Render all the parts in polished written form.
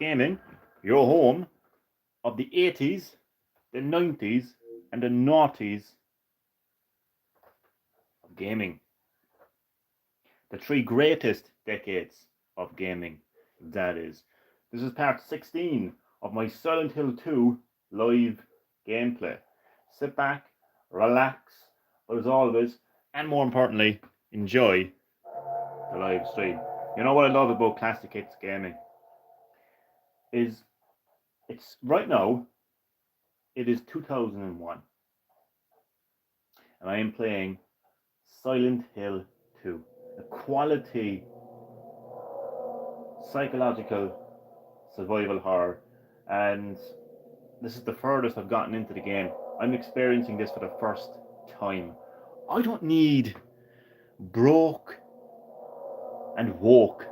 Gaming, your home of the 80s, the 90s, and the noughties of gaming. The three greatest decades of gaming, that is. This is part 16 of my Silent Hill 2 live gameplay. Sit back, relax, but as always, and more importantly, enjoy the live stream. You know what I love about Classic Hits gaming? Is it's right now, it is 2001, and I am playing Silent Hill 2, a quality psychological survival horror, and this is the furthest I've gotten into the game. I'm experiencing this for the first time. I don't need broke and woke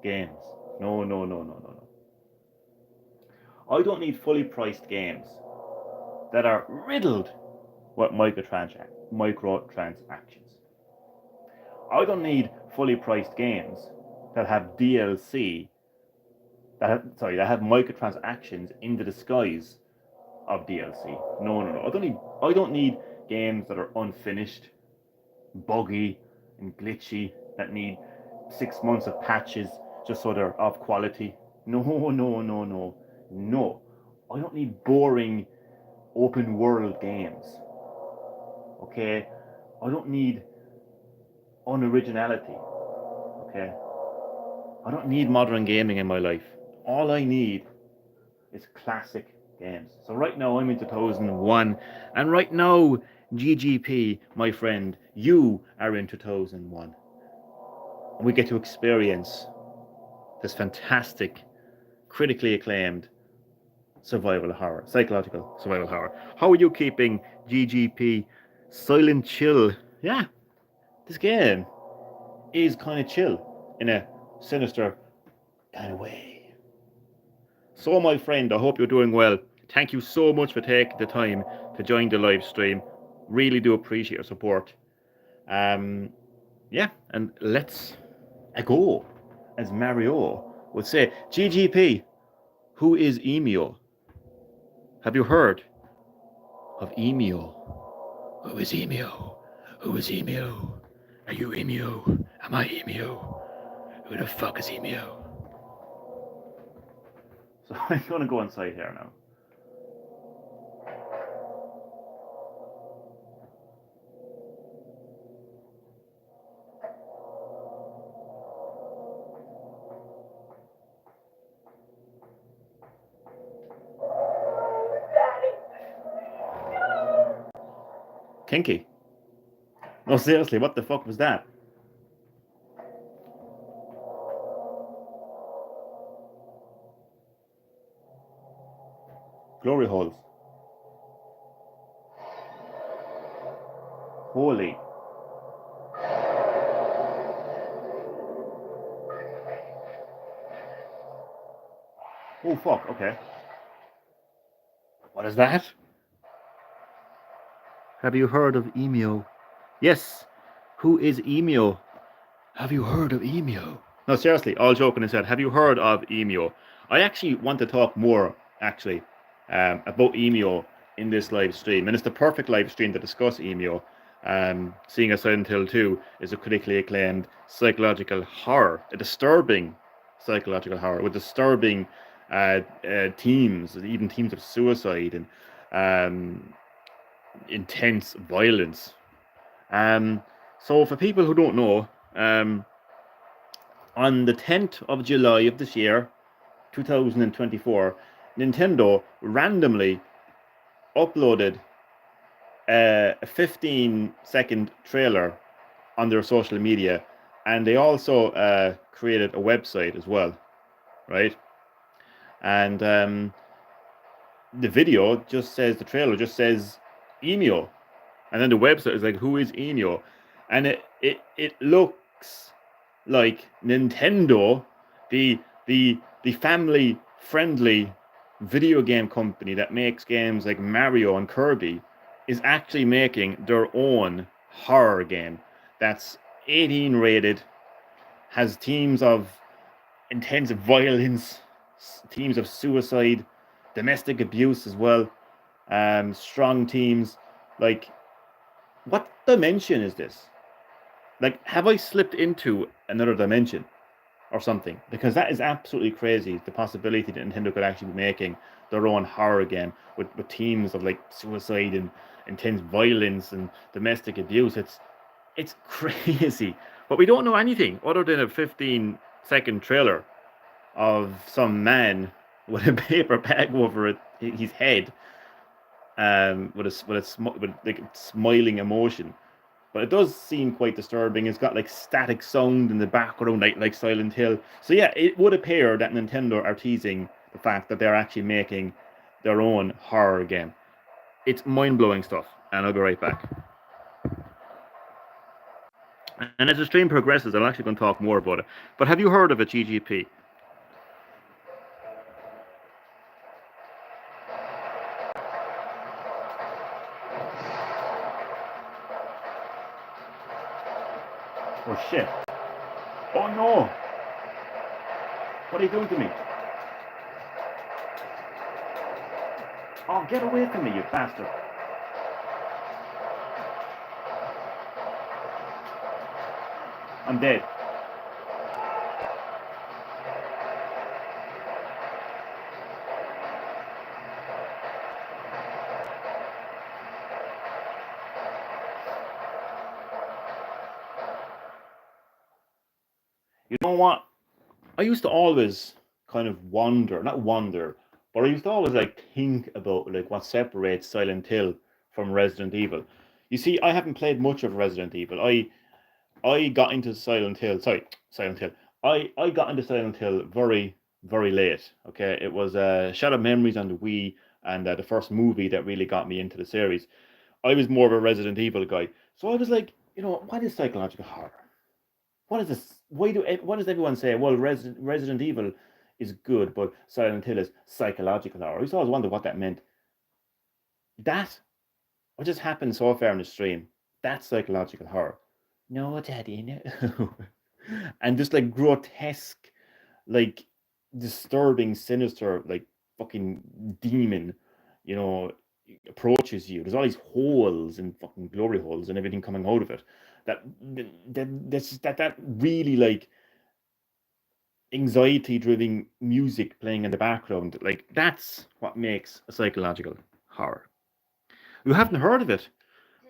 games. No, no, no, no, no, no. I don't need fully priced games that are riddled with microtransactions. I don't need fully priced games that have DLC that have microtransactions in the disguise of DLC. No, no, no. I don't need games that are unfinished, buggy and glitchy, that need 6 months of patches just so they're of quality. No, no, no, no. No. I don't need boring open world games. Okay? I don't need unoriginality. Okay? I don't need modern gaming in my life. All I need is classic games. So right now I'm in 2001, and right now, GGP, my friend, you are in 2001. And we get to experience this fantastic, critically acclaimed survival horror, psychological survival horror. How are you keeping, GGP? Silent chill. Yeah, this game is kind of chill in a sinister kind of way. So, my friend, I hope you're doing well. Thank you so much for taking the time to join the live stream. Really do appreciate your support. Yeah, and let's go, as Mario would say. GGP, who is Emio? Have you heard of Emio? Who is Emio? Who is Emio? Are you Emio? Am I Emio? Who the fuck is Emio? So I'm gonna go inside here now. Kinky. No, seriously, what the fuck was that? Glory holes. Holy. Oh fuck, okay. What is that? Have you heard of Emio? Yes. Who is Emio? Have you heard of Emio? No, seriously, all joking aside, have you heard of Emio? I actually want to talk more, actually, about Emio in this live stream. And it's the perfect live stream to discuss Emio. Seeing as Silent Hill 2 is a critically acclaimed psychological horror, a disturbing psychological horror with disturbing themes, even themes of suicide and intense violence. So for people who don't know, on the 10th of July of this year, 2024, Nintendo randomly uploaded a 15-second trailer on their social media, and they also created a website as well, right? And the video just says, the trailer just says Emio, and then the website is like, who is Emio? And it looks like Nintendo, the family friendly video game company that makes games like Mario and Kirby, is actually making their own horror game that's 18 rated, has themes of intense violence, teams of suicide, domestic abuse as well, strong teams. Like, what dimension is this? Like, have I slipped into another dimension or something? Because that is absolutely crazy. The possibility that Nintendo could actually be making their own horror game with teams of like suicide and intense violence and domestic abuse. It's crazy. But we don't know anything other than a 15-second trailer of some man with a paper bag over his head, with like smiling emotion. But it does seem quite disturbing. It's got like static sound in the background, like Silent Hill. So yeah, it would appear that Nintendo are teasing the fact that they're actually making their own horror game. It's mind-blowing stuff, and I'll be right back. And as the stream progresses, I'm actually going to talk more about it. But have you heard of a GGP? Oh shit. Oh no! What are you doing to me? Oh, get away from me, you bastard! I'm dead. You know what? I used to always kind of not wonder, but I used to always like think about like what separates Silent Hill from Resident Evil. You see, I haven't played much of Resident Evil. I got into Silent Hill. I got into Silent Hill very, very late. Okay, it was Shattered Memories on the Wii and the first movie that really got me into the series. I was more of a Resident Evil guy, so I was like, what is psychological horror? What is this? What does everyone say? Well, Resident Evil is good, but Silent Hill is psychological horror. I used to always wonder what that meant. That what just happened so far in the stream? That's psychological horror. No, Daddy, no. And just like grotesque, like disturbing, sinister, like fucking demon, you know, approaches you. There's all these holes and fucking glory holes and everything coming out of it. That really like anxiety driven music playing in the background. Like that's what makes a psychological horror. You haven't heard of it?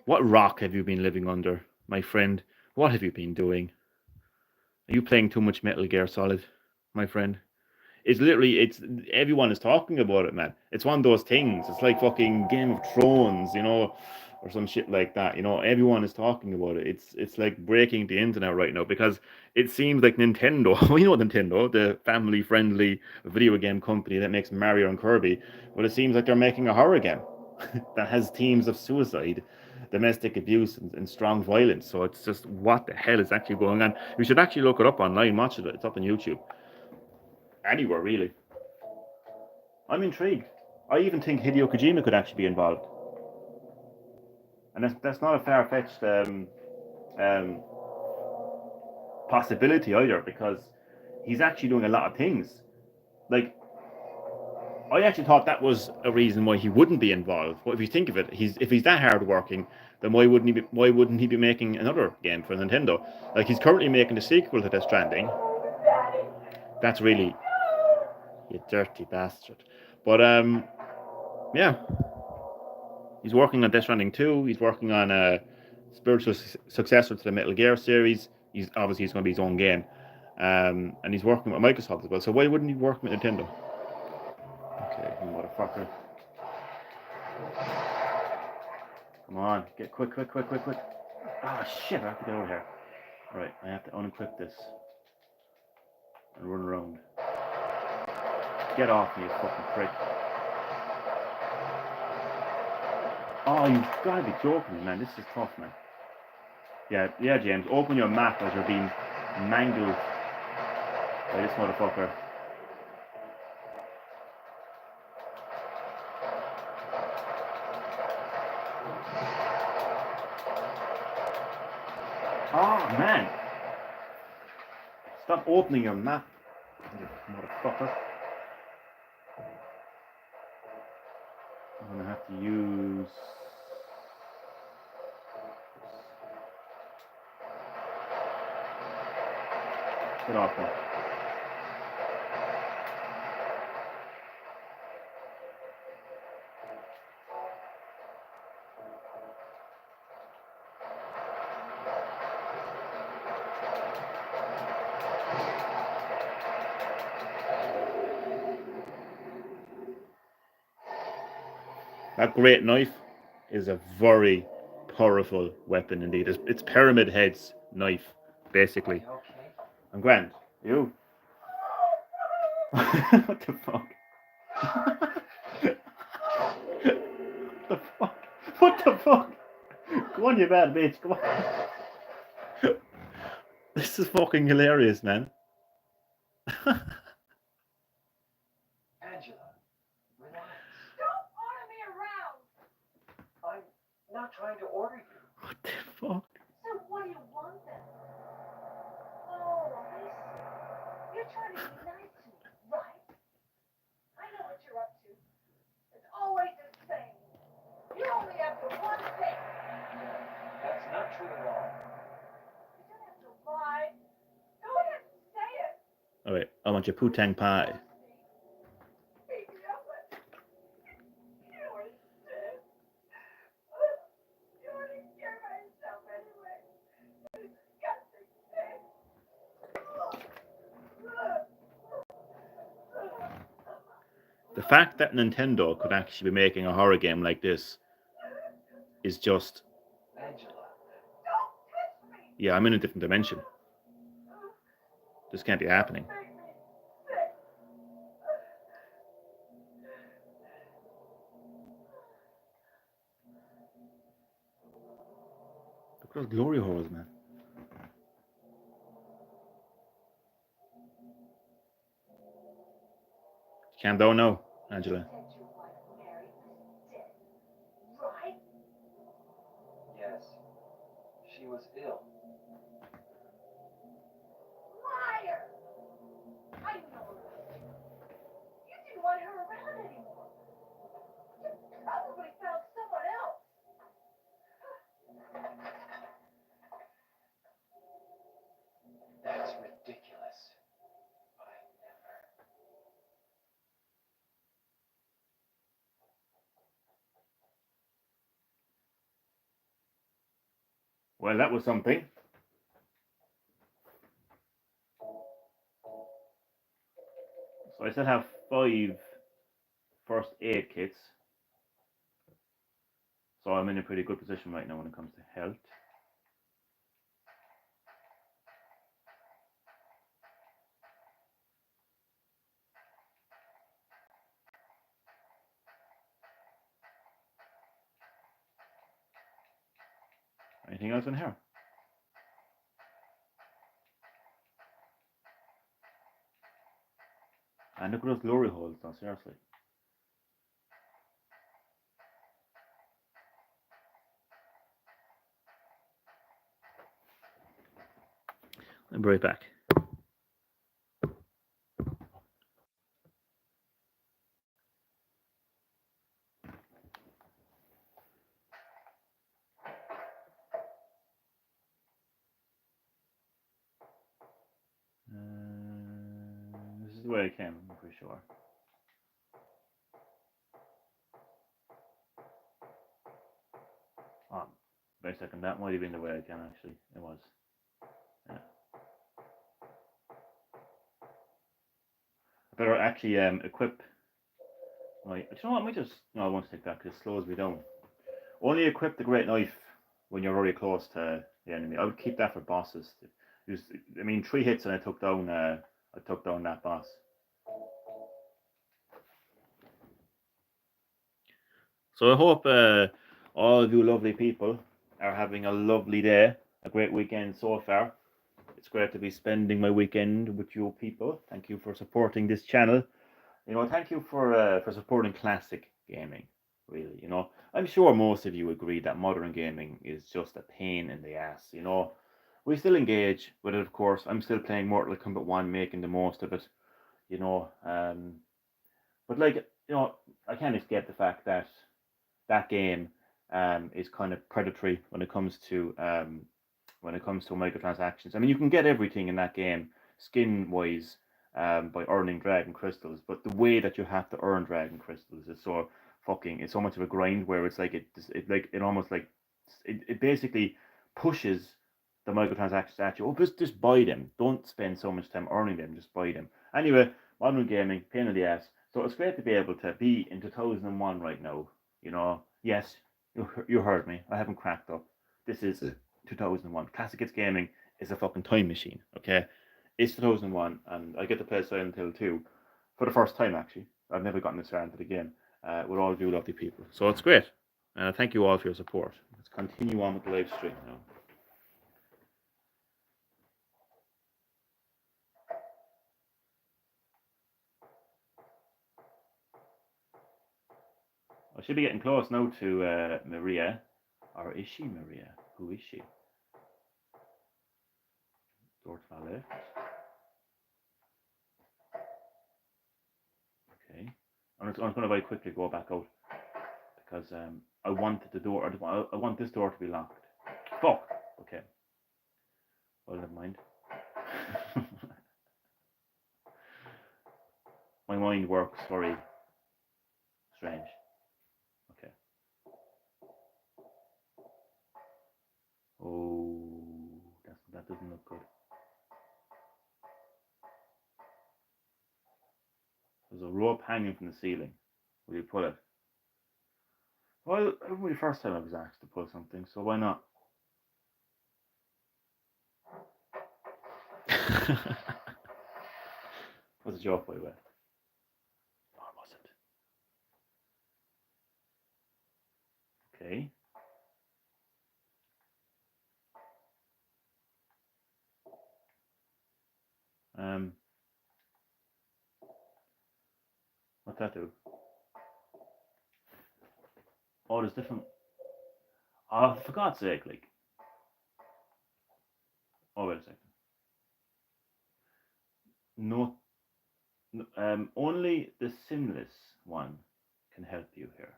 What rock have you been living under, my friend? What have you been doing? Are you playing too much Metal Gear Solid, my friend? It's everyone is talking about it, man. It's one of those things. It's like fucking Game of Thrones, or some shit like that. Everyone is talking about it. It's like breaking the internet right now because it seems like Nintendo, Nintendo, the family-friendly video game company that makes Mario and Kirby, but it seems like they're making a horror game that has themes of suicide, domestic abuse, and strong violence. So it's just what the hell is actually going on? You should actually look it up online, watch it. It's up on YouTube. Anywhere really. I'm intrigued. I even think Hideo Kojima could actually be involved, and that's not a far-fetched um, possibility either, because he's actually doing a lot of things. Like I actually thought that was a reason why he wouldn't be involved. But if you think of it, if he's that hardworking, then why wouldn't he be making another game for Nintendo? Like he's currently making a sequel to Death Stranding. That's really you dirty bastard. But yeah, he's working on Death Stranding 2. He's working on a spiritual successor to the Metal Gear series. He's going to be his own game, and he's working with Microsoft as well. So why wouldn't he work with Nintendo? Okay, you motherfucker. Come on, get quick. Ah, shit, I have to get over here. Right, I have to unequip this and run around. Get off me, you fucking prick. Oh, you've got to be joking me, man. This is tough, man. Yeah, James. Open your map as you're being mangled by this motherfucker. Oh, man. Stop opening your map, you motherfucker. I'm gonna have to use. Get off now. That great knife is a very powerful weapon indeed. It's Pyramid Head's knife, basically. Okay. I'm grand. You? What the fuck? What the fuck? What the fuck? Go on, you bad bitch. Come on. This is fucking hilarious, man. Angela, relax. Don't order me around. I'm not trying to order you. What the fuck? So what do you want then? Oh, I see. You're trying to be nice to me, right? I know what you're up to. It's always the same. You only have to one thing. That's not true at all. You don't have to lie. Go ahead and say it. Alright, I want your putang pie. Beat me up, but you already did. You already scared myself anyway. You disgusting thing. The fact that Nintendo could actually be making a horror game like this is just... Angela. Don't touch me. Yeah, I'm in a different dimension. This can't be happening. Make me sick. Look at those glory holes, man. Calm down now, Angela. Said your wife Mary was dead, right? Yes. She was ill. Liar! I know about you. You didn't want her around anymore. You probably found someone else. That's ridiculous. I never. Well, that was something. So I still have 5 first aid kits. So I'm in a pretty good position right now when it comes to health. Anything else in here? And look at those glory holes now, seriously. I'll be right back. This is the way I came, I'm pretty sure. Oh, wait a second, that might have been the way I came actually. It was. Yeah. I better actually equip my. Do you know what? I might just. No, I won't take that because it slows me down. Only equip the great knife when you're already close to the enemy. I would keep that for bosses. I mean, 3 hits and I took down that boss. So I hope all of you lovely people are having a lovely day, a great weekend so far. It's great to be spending my weekend with you people. Thank you for supporting this channel. You know, thank you for supporting classic gaming. Really, you know, I'm sure most of you agree that modern gaming is just a pain in the ass. You know, we still engage with it, of course. I'm still playing Mortal Kombat 1, making the most of it. You know, but like, you know, I can't escape the fact that that game is kind of predatory when it comes to microtransactions. I mean, you can get everything in that game skin wise by earning dragon crystals, but the way that you have to earn dragon crystals is so fucking, it's so much of a grind where it's like it almost like it basically pushes the microtransactions at you. Oh, just buy them. Don't spend so much time earning them. Just buy them. Anyway, modern gaming, pain in the ass. So it's great to be able to be in 2001 right now. You know, yes, you heard me. I haven't cracked up. This is 2001. Classic Gaming is a fucking time machine. Okay, it's 2001, and I get to play Silent Hill 2 for the first time. Actually, I've never gotten this far into the game with all of you lovely people. So it's great. Thank you all for your support. Let's continue on with the live stream now. I should be getting close now to Maria. Or is she Maria? Who is she? Dort Valle. Okay. I'm going to very quickly go back out because I wanted the door. I want this door to be locked. Fuck. Okay. Well, never mind. My mind works very strange. Okay. Oh, that doesn't look good. There's a rope hanging from the ceiling. Will you pull it? Well, it won't be the first time I was asked to pull something, so why not? Was a joke, by the way. Or was it? Okay. What's that do? Oh, there's different. Oh, for God's sake, like. Oh, wait a second. No. Only the sinless one can help you here.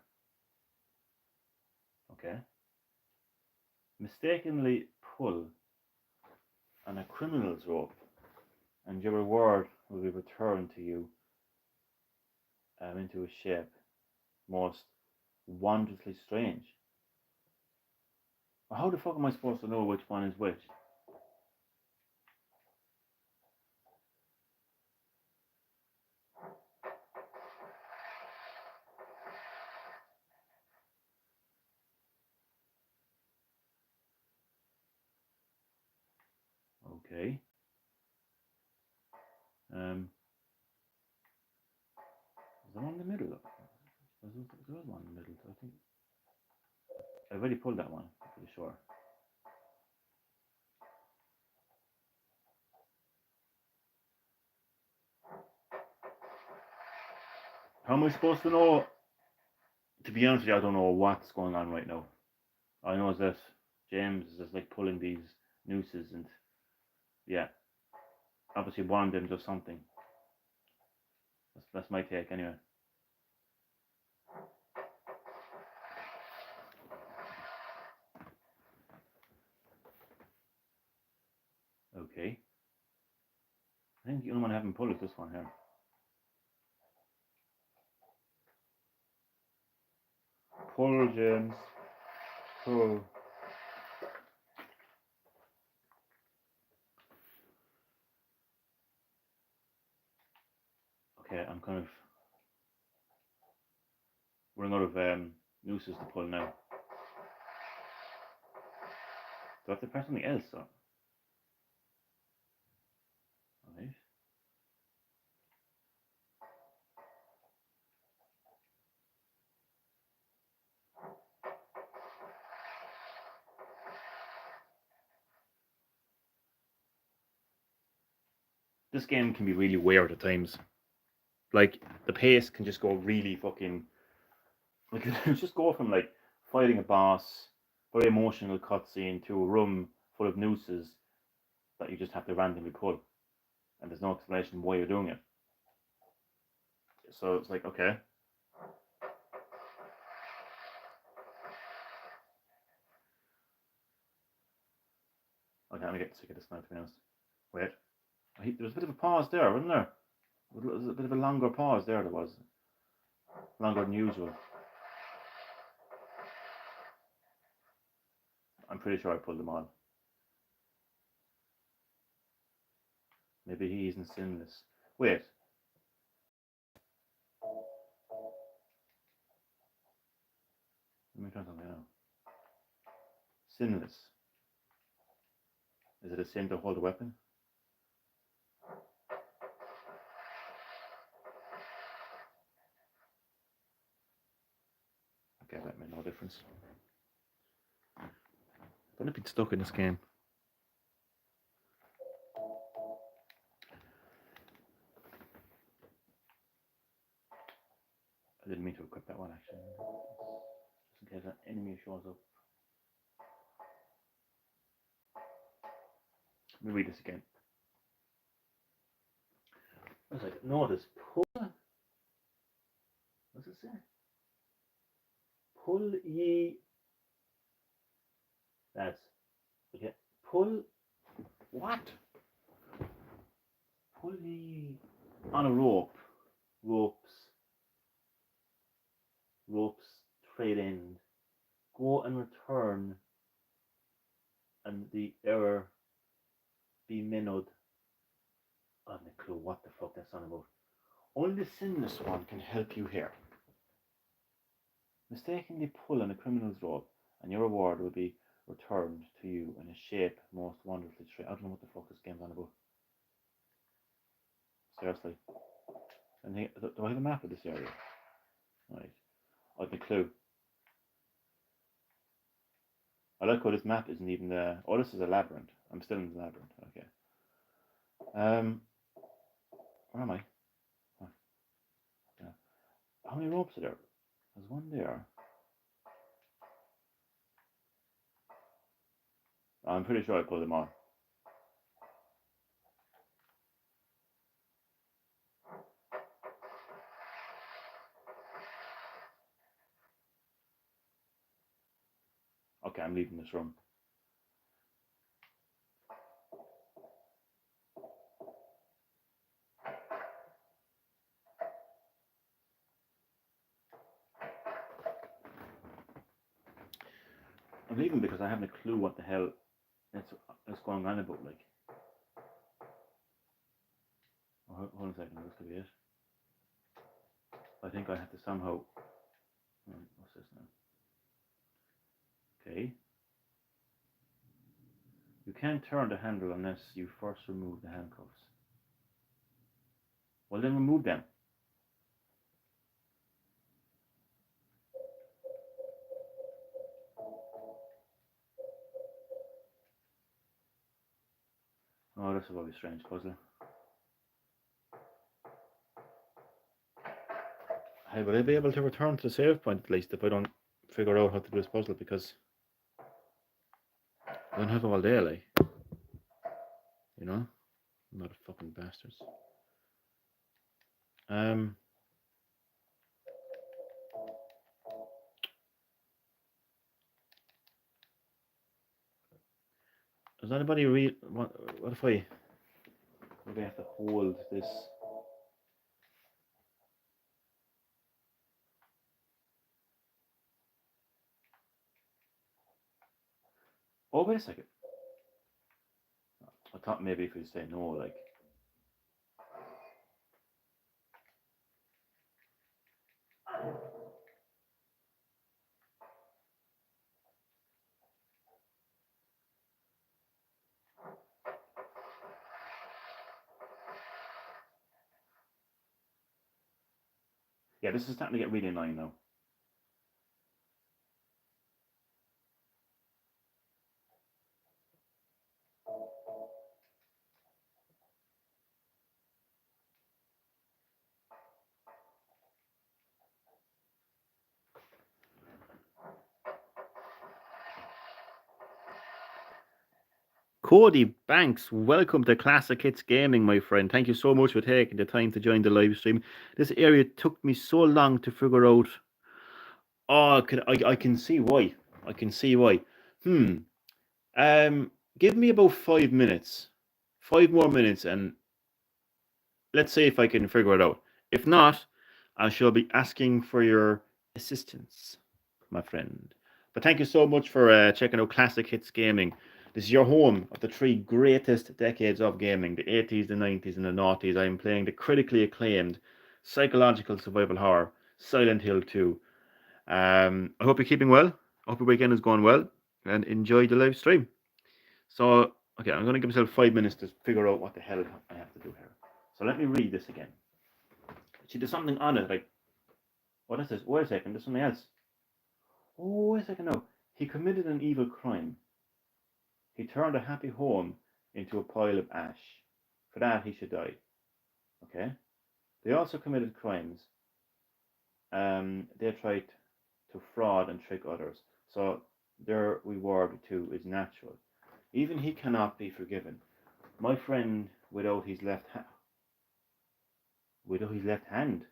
Okay. Mistakenly pull on a criminal's rope, and your reward will be returned to you into a shape most wondrously strange. Well, how the fuck am I supposed to know which one is which? Okay. Is there one in the middle? There was one in the middle, I think. I already pulled that one, I'm pretty sure. How am I supposed to know? To be honest with you, I don't know what's going on right now. I know that James is just like pulling these nooses, and yeah, obviously one of them does something. That's my take anyway. Okay. I think the only one I haven't pulled is this one here. Pull, James. Pull. Okay, I'm kind of running out of nooses to pull now. Do I have to press something else? Or? Alright. This game can be really weird at times. Like, the pace can just go really fucking... Like, you just go from, like, fighting a boss, very emotional cutscene, to a room full of nooses that you just have to randomly pull. And there's no explanation why you're doing it. So it's like, okay. I'm getting sick of this now, to be honest. Wait. There was a bit of a pause there, wasn't there? There was a bit of a longer pause there, there was. Longer than usual. I'm pretty sure I pulled them all. Maybe he isn't sinless. Wait. Let me try something now. Sinless. Is it a sin to hold a weapon? Okay, that made no difference. Don't have been stuck in this game. I didn't mean to equip that one actually. Just in case an enemy shows up. Let me read this again. I was like, notice, pull. What's it say? Pull ye. That's okay. Pull. What? Pull ye on a rope. Ropes. Trade end. Go and return. And the error be minnoed. I have no clue what the fuck that's on about. Only the sinless one can help you here. Mistakenly pull on a criminal's rope, and your reward will be returned to you in a shape most wonderfully straight. I don't know what the fuck this game's on about. Seriously. And do I have a map of this area? Right. I have a clue. I like how this map isn't even there. Oh, this is a labyrinth. I'm still in the labyrinth. Okay. Where am I? Oh. Yeah. How many ropes are there? There's one there. I'm pretty sure I pulled them all. Okay, I'm leaving this room. I'm leaving because I haven't a clue what the hell is going on about, like. Oh, hold on a second, this could be it. I think I have to somehow. What's this now? Okay. You can't turn the handle unless you first remove the handcuffs. Well, then remove them. Oh, that's a very strange puzzle. Hey, will I be able to return to the save point at least if I don't figure out how to do this puzzle, because I don't have all day, like. You know? I'm not a fucking bastards. Does anybody read? What if I maybe have to hold this? Oh, wait a second. I thought maybe if we say no, like. Yeah, this is starting to get really annoying now. Cody Banks, welcome to Classic Hits Gaming, my friend. Thank you so much for taking the time to join the live stream. This area took me so long to figure out. Oh, I can see why. I can see why. give me about 5 minutes, 5 more minutes, and let's see if I can figure it out. If not, I shall be asking for your assistance, my friend. But thank you so much for checking out Classic Hits Gaming. This is your home of the three greatest decades of gaming, the 80s, the 90s, and the noughties. I am playing the critically acclaimed psychological survival horror, Silent Hill 2. I hope you're keeping well. I hope your weekend is going well, and enjoy the live stream. So, okay, I'm going to give myself 5 minutes to figure out what the hell I have to do here. So let me read this again. See, there's something on it, like, what is this? Wait a second, there's something else. Oh, wait a second, no. He committed an evil crime. He turned a happy home into a pile of ash. For that, he should die. Okay? They also committed crimes. They tried to fraud and trick others. So their reward too is natural. Even he cannot be forgiven. My friend without his left hand,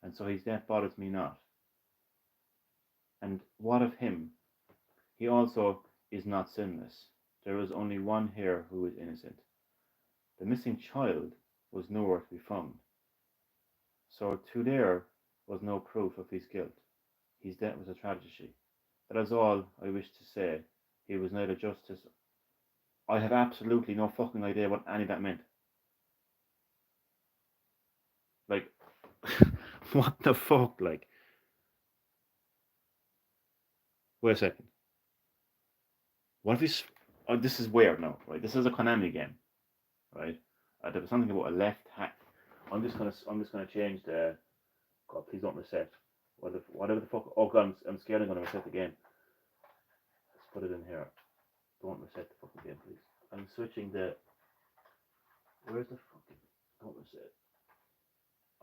and so his death bothers me not. And what of him? He also is not sinless. There is only one here who is innocent. The missing child was nowhere to be found. So to there was no proof of his guilt. His death was a tragedy. That is all I wish to say. He was neither justice. I have absolutely no fucking idea what any of that meant. Like, what the fuck? Like, wait a second. What if he's? Oh, this is weird now, right? This is a Konami game, right? There was something about a left hand. I'm just gonna change the. God, please don't reset. Whatever the fuck. Oh god, I'm scared I'm gonna reset the game. Let's put it in here. Don't reset the fucking game, please. I'm switching the. Where's the fucking? Don't reset.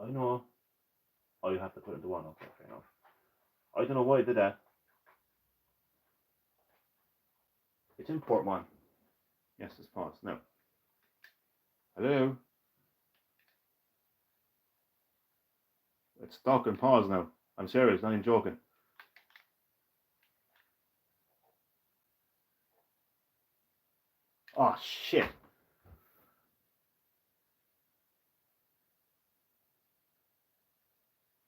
I know. Oh, you have to put it into one. Okay, fair enough. I don't know why I did that. It's in port one. Yes, it's paused. No. Hello? It's stuck and pause now. I'm serious, not even joking. Oh shit.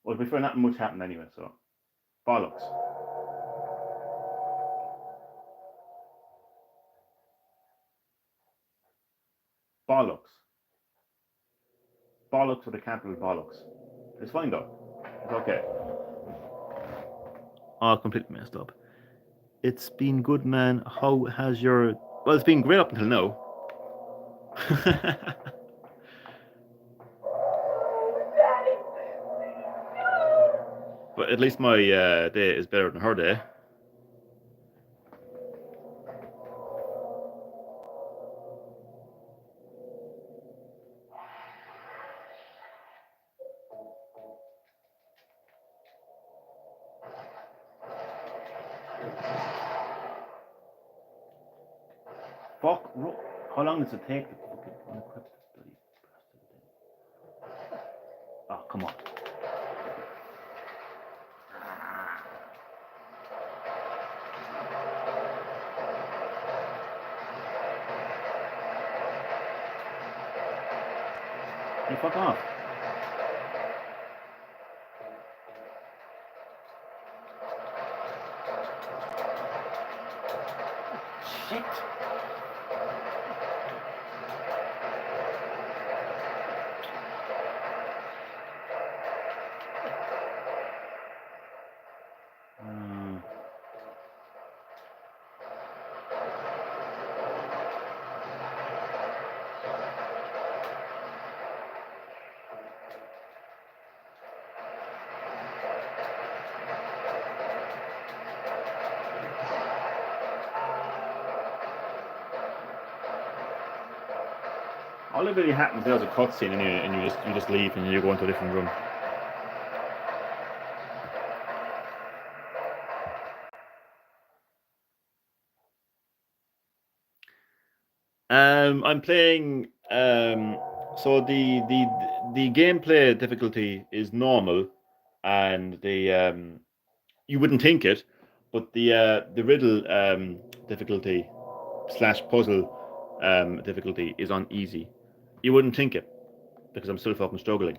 Well, to be fair, not much happened anyway, so bollocks. Bollocks. Bollocks with a capital bollocks. It's fine though. It's okay. Oh, completely messed up. It's been good, man. How has your... Well, it's been great up until now. But at least my day is better than her day. Fuck. How long does it take to fucking unequip this bloody bastard thing? Oh, come on. You fuck off. Shit. All that really happens there's a cutscene and you just leave and you go into a different room. I'm playing. So the gameplay difficulty is normal, and the you wouldn't think it, but the riddle difficulty slash puzzle difficulty is on easy. You wouldn't think it, because I'm still fucking struggling.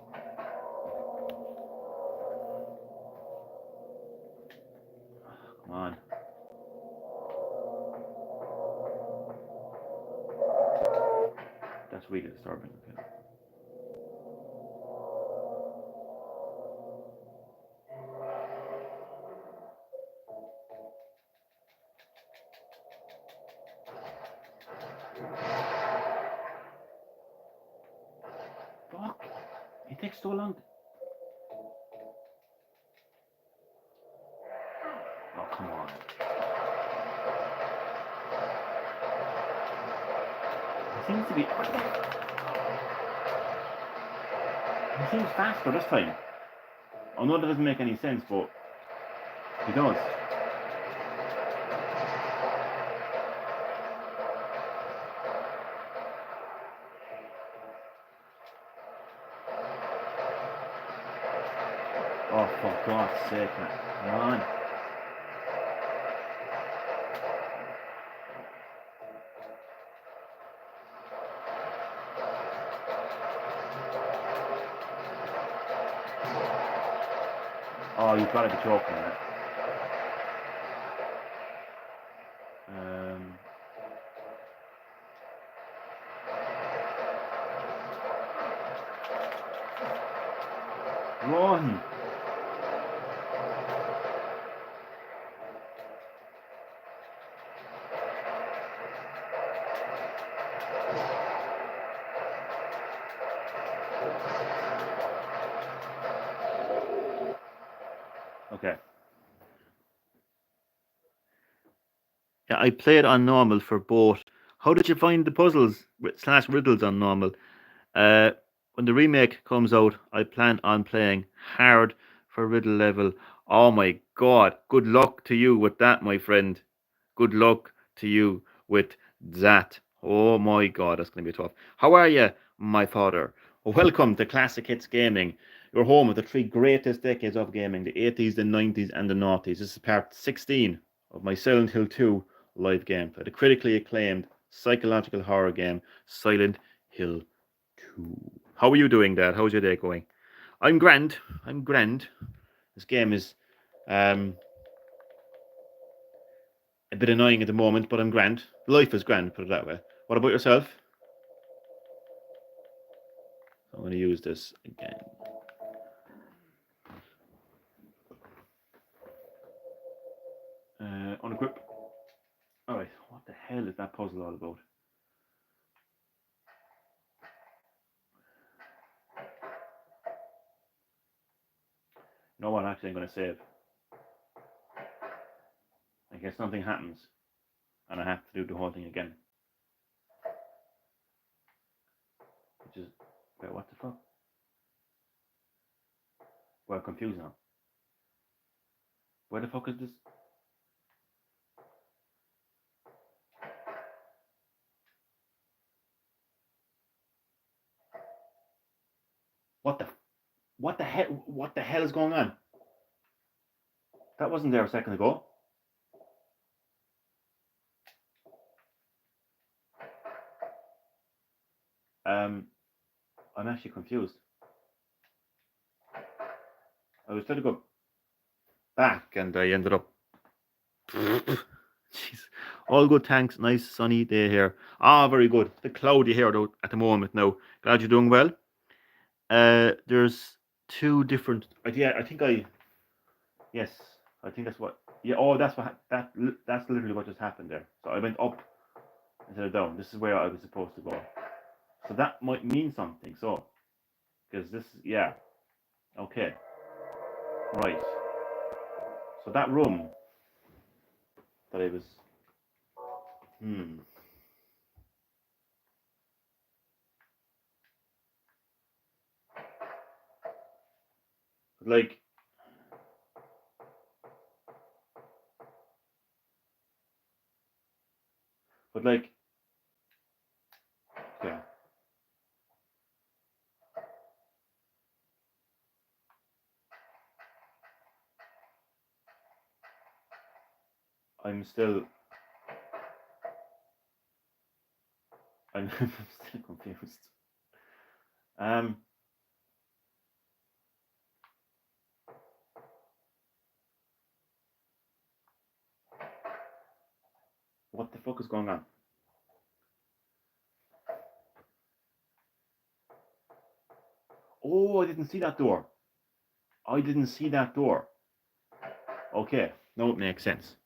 Come on. That's really disturbing. Okay. Fuck. It takes so long. Oh, come on. It seems to be... It seems faster this time. I know that doesn't make any sense, but it does. Oh, for God's sake, man. Come on. Oh, you've got to be joking, man. Run! Okay. Yeah, I played on normal for both. How did you find the puzzles slash riddles on normal? When the remake comes out, I plan on playing hard for riddle level. Oh my God! Good luck to you with that, my friend. Good luck to you with that. Oh my God, that's going to be tough. How are you, my father? Welcome to Classic Hits Gaming, your home of the three greatest decades of gaming, the 80s, the 90s, and the noughties. This is part 16 of my Silent Hill 2 live gameplay, the critically acclaimed psychological horror game, Silent Hill 2. How are you doing, Dad? How's your day going? I'm grand. I'm grand. This game is a bit annoying at the moment, but I'm grand. Life is grand, put it that way. What about yourself? I'm going to use this again. Unequip. Alright, what the hell is that puzzle all about? You know what, actually I'm going to save. In case something happens and I have to do the whole thing again. Which is, wait, what the fuck? Well, I'm confused now. Where the fuck is this? What the hell is going on? That wasn't there a second ago. I'm actually confused. I was trying to go back and I ended up. Jeez. All good, thanks. Nice sunny day here. Ah, very good. The cloudy here though at the moment now. Glad you're doing well. There's two different. Yeah, I think I. Yes, I think that's what. Yeah. Oh, that's what. That's literally what just happened there. So I went up instead of down. This is where I was supposed to go. So that might mean something. So, because this, yeah. Okay. Right. So that room that I was. Like. But like. Okay. I'm still. I'm still confused. Um, what the fuck is going on? Oh, I didn't see that door. I didn't see that door. Okay, now it makes sense.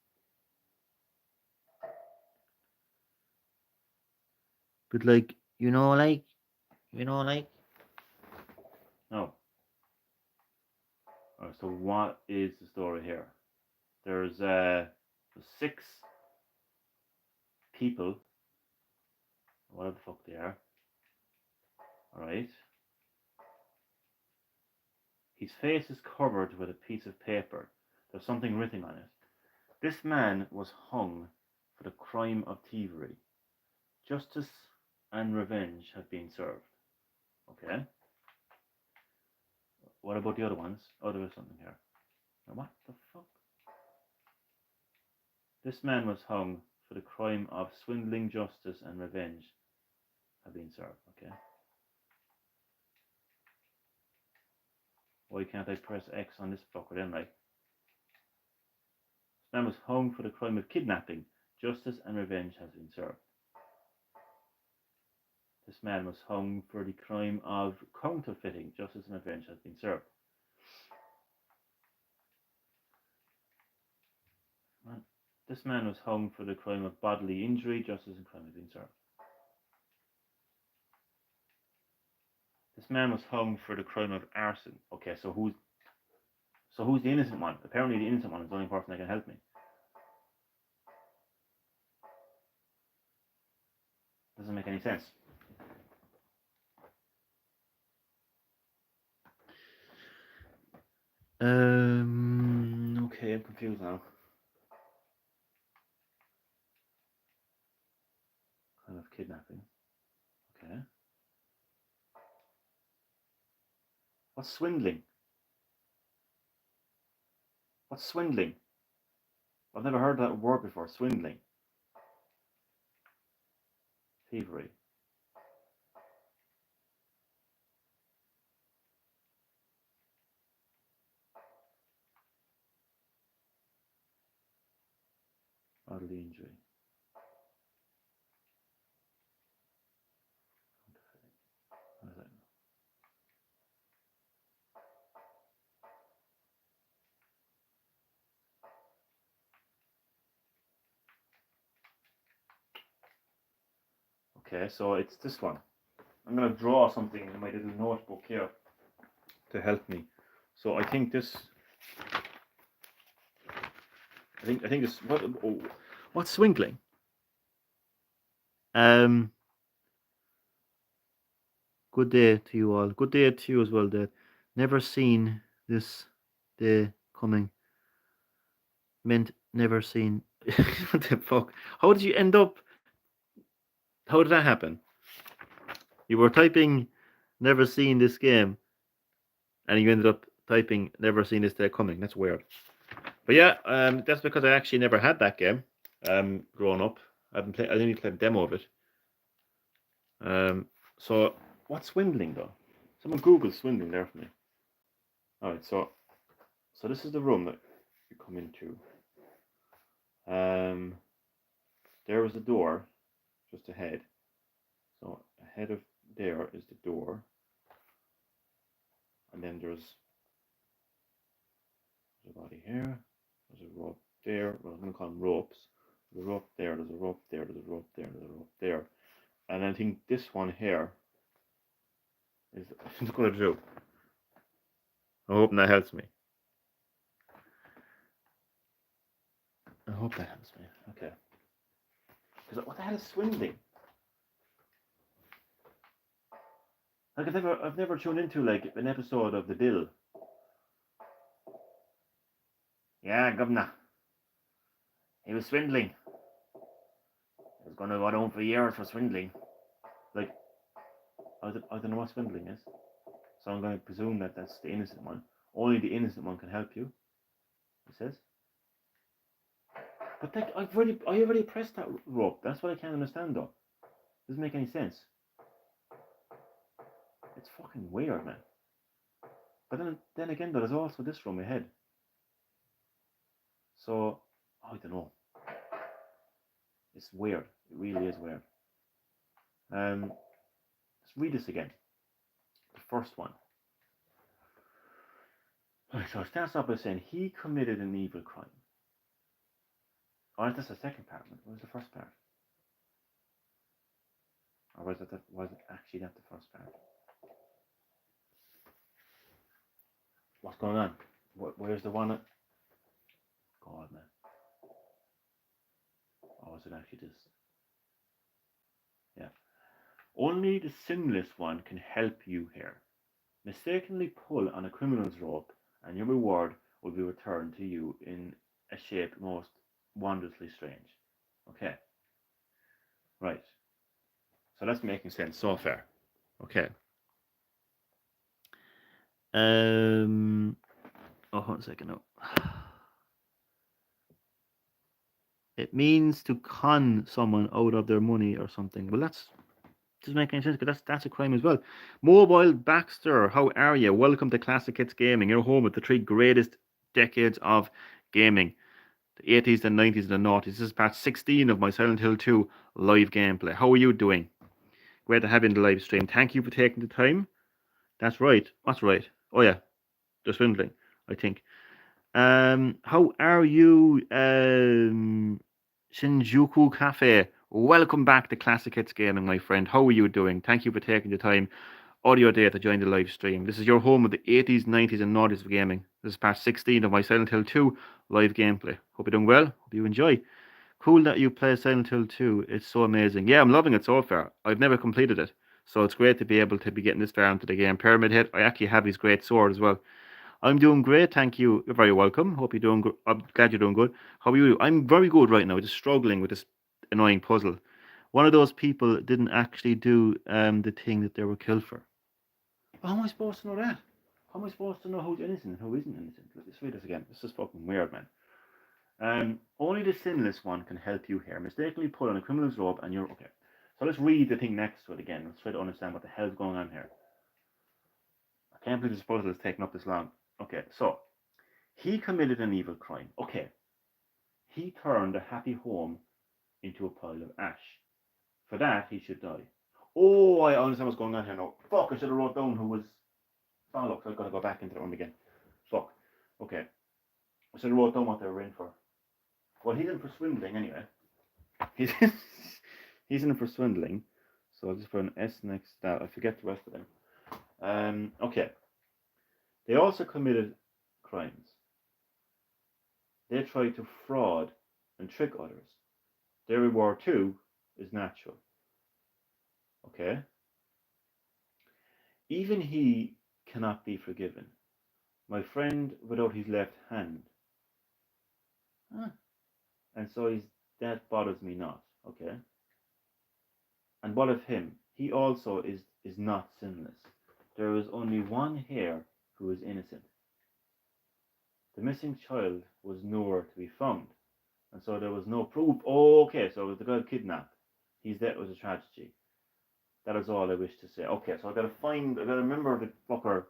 But like, no. Alright, so what is the story here? There's 6 people, whatever the fuck they are. Alright. His face is covered with a piece of paper. There's something written on it. This man was hung for the crime of thievery. Justice and revenge have been served. Okay. What about the other ones? Oh, there is something here. Now, what the fuck? This man was hung for the crime of swindling, justice and revenge have been served. Okay. Why can't I press X on this fucker then, like? This man was hung for the crime of kidnapping. Justice and revenge has been served. This man was hung for the crime of counterfeiting. Justice and revenge has been served. This man was hung for the crime of bodily injury. Justice and crime has been served. This man was hung for the crime of arson. Okay, so who's the innocent one? Apparently the innocent one is the only person that can help me. Doesn't make any sense. Okay, I'm confused now. Kind of kidnapping. Okay. What's swindling? What's swindling? I've never heard that word before. Swindling. Thievery. Bodily injury. What is that? Okay, so it's this one. I'm gonna draw something in my little notebook here to help me. So I think this. I think this. What's swindling? Good day to you all. Good day to you as well, Dad. Never seen this day coming. Meant never seen. What the fuck? How did you end up? How did that happen? You were typing never seen this game and you ended up typing never seen this day coming. That's weird. But yeah, that's because I actually never had that game growing up. I only played a demo of it. So what's swindling though? Someone Google swindling there for me. Alright, so this is the room that you come into. There was a door just ahead. So ahead of there is the door. And then there's a body here. There's a rope there. Well, I'm going to call them ropes. There's a rope there. There's a rope there. There's a rope there. There's a rope there. And I think this one here is what's going to do. I hope that helps me. I hope that helps me. Okay. Because what the hell is swindling? Like I've never tuned into like an episode of The Bill. Yeah, governor. He was swindling. He was going to go down for years for swindling. Like, I don't know what swindling is. So I'm going to presume that that's the innocent one. Only the innocent one can help you. It says. But like, I already pressed that rope. That's what I can't understand though. Doesn't make any sense. It's fucking weird, man. But then again, there's also this room ahead. So, I don't know. It's weird. It really is weird. Let's read this again. The first one. Right, so it starts off by saying he committed an evil crime. Or is this the second part? What was the first part? Or was it actually not the first part? What's going on? Where's the one? God, man. Or was it actually this? Yeah. Only the sinless one can help you here. Mistakenly pull on a criminal's rope, and your reward will be returned to you in a shape most wondrously strange. Okay. Right. So that's making sense so far. Okay. Oh, hold on a second. No. It means to con someone out of their money or something. Well, that's doesn't make any sense because that's a crime as well. Mobile Baxter, how are you? Welcome to Classic Hits Gaming. You're home with the 3 greatest decades of gaming: the 80s, the 90s, and the 90s. This is part 16 of my Silent Hill 2 live gameplay. How are you doing? Great to have you in the live stream. Thank you for taking the time. That's right. What's right? Oh yeah, they're swindling, I think. How are you, Shinjuku Cafe? Welcome back to Classic Hits Gaming, my friend. How are you doing? Thank you for taking the time audio day to join the live stream. This is your home of the 80s, 90s, and 90s of gaming. This is part 16 of my Silent Hill 2 live gameplay. Hope you're doing well. Hope you enjoy. Cool that you play Silent Hill 2. It's so amazing. Yeah, I'm loving it so far. I've never completed it, so it's great to be able to be getting this far into the game. Pyramid Head, I actually have his great sword as well. I'm doing great, thank you. You're very welcome. Hope you're doing good. I'm glad you're doing good. How are you? I'm very good right now, just struggling with this annoying puzzle. One of those people didn't actually do the thing that they were killed for. How am I supposed to know that? How am I supposed to know who's innocent and who isn't innocent? Let's read this again. This is fucking weird, man. Only the sinless one can help you here. Mistakenly pull on a criminal's rope and you're okay. So let's read the thing next to it again. Let's try to understand what the hell's going on here. I can't believe this puzzle has taken up this long. Okay, so he committed an evil crime. Okay. He turned a happy home into a pile of ash. For that, he should die. Oh, I understand what's going on here now. Fuck, I should have wrote down who was... Oh, look, I've got to go back into the room again. Fuck. Okay. I should have wrote down what they were in for. Well, he's in for swindling anyway. He's in for swindling. So I'll just put an S next to that. I forget the rest of them. Okay. They also committed crimes. They try to fraud and trick others. Their reward too is natural. Okay? Even he cannot be forgiven. My friend without his left hand. Huh. And so that bothers me not. Okay? And what of him? He also is not sinless. There is only one here who is innocent. The missing child was nowhere to be found. And so there was no proof. Oh, okay, so it was the guy kidnapped. His death was a tragedy. That is all I wish to say. Okay, so I gotta remember the fucker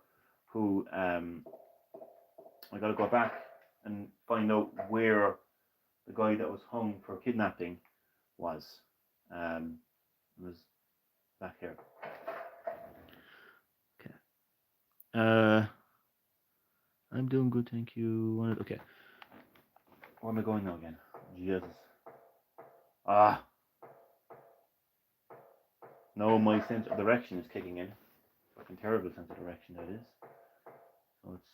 who, I gotta go back and find out where the guy that was hung for kidnapping was. It was back here. Okay. I'm doing good, thank you. Okay. Where am I going now again? Jesus. No, my sense of direction is kicking in. Fucking terrible sense of direction that is. So it's...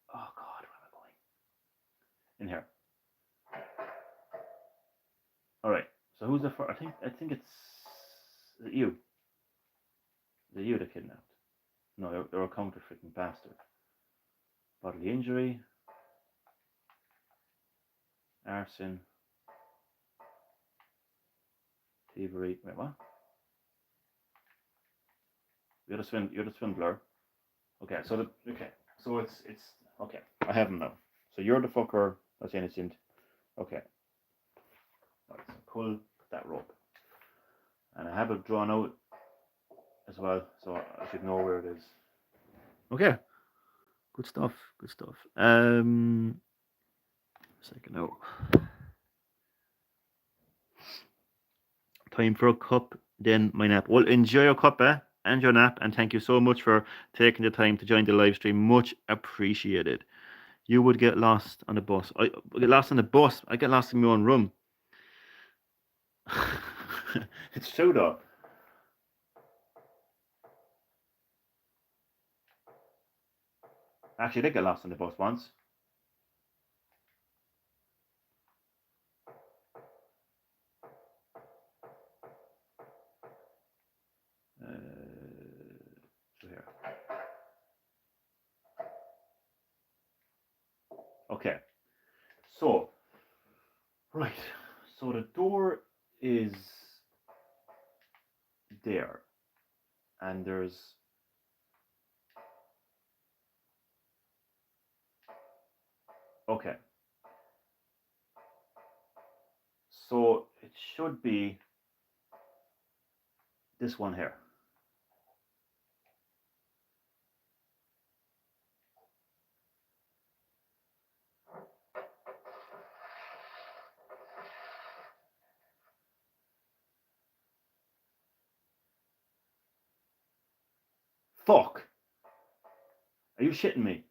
Jesus Christ. Oh God, where am I going? In here. Alright, so who's the first? I think it's... Is it you? Is it you that kidnapped? No, they're a counterfeiting bastard. Bodily injury. Arson. Thievery. Wait, what? You're the swindler. Okay, so it's okay. I have him now. So you're the fucker that's innocent. Okay. Right, so pull that rope. And I have it drawn out as well, so I should know where it is. Okay. Good stuff. Good stuff. Second now. Time for a cup, then my nap. Well, enjoy your cup, and your nap, and thank you so much for taking the time to join the live stream. Much appreciated. You would get lost on the bus. I get lost on the bus. I get lost in my own room. It's true though. Actually, I did get lost on the bus once. So here. Okay. So, right. So the door is there, and there's okay. So it should be this one here. Fuck! Are you shitting me?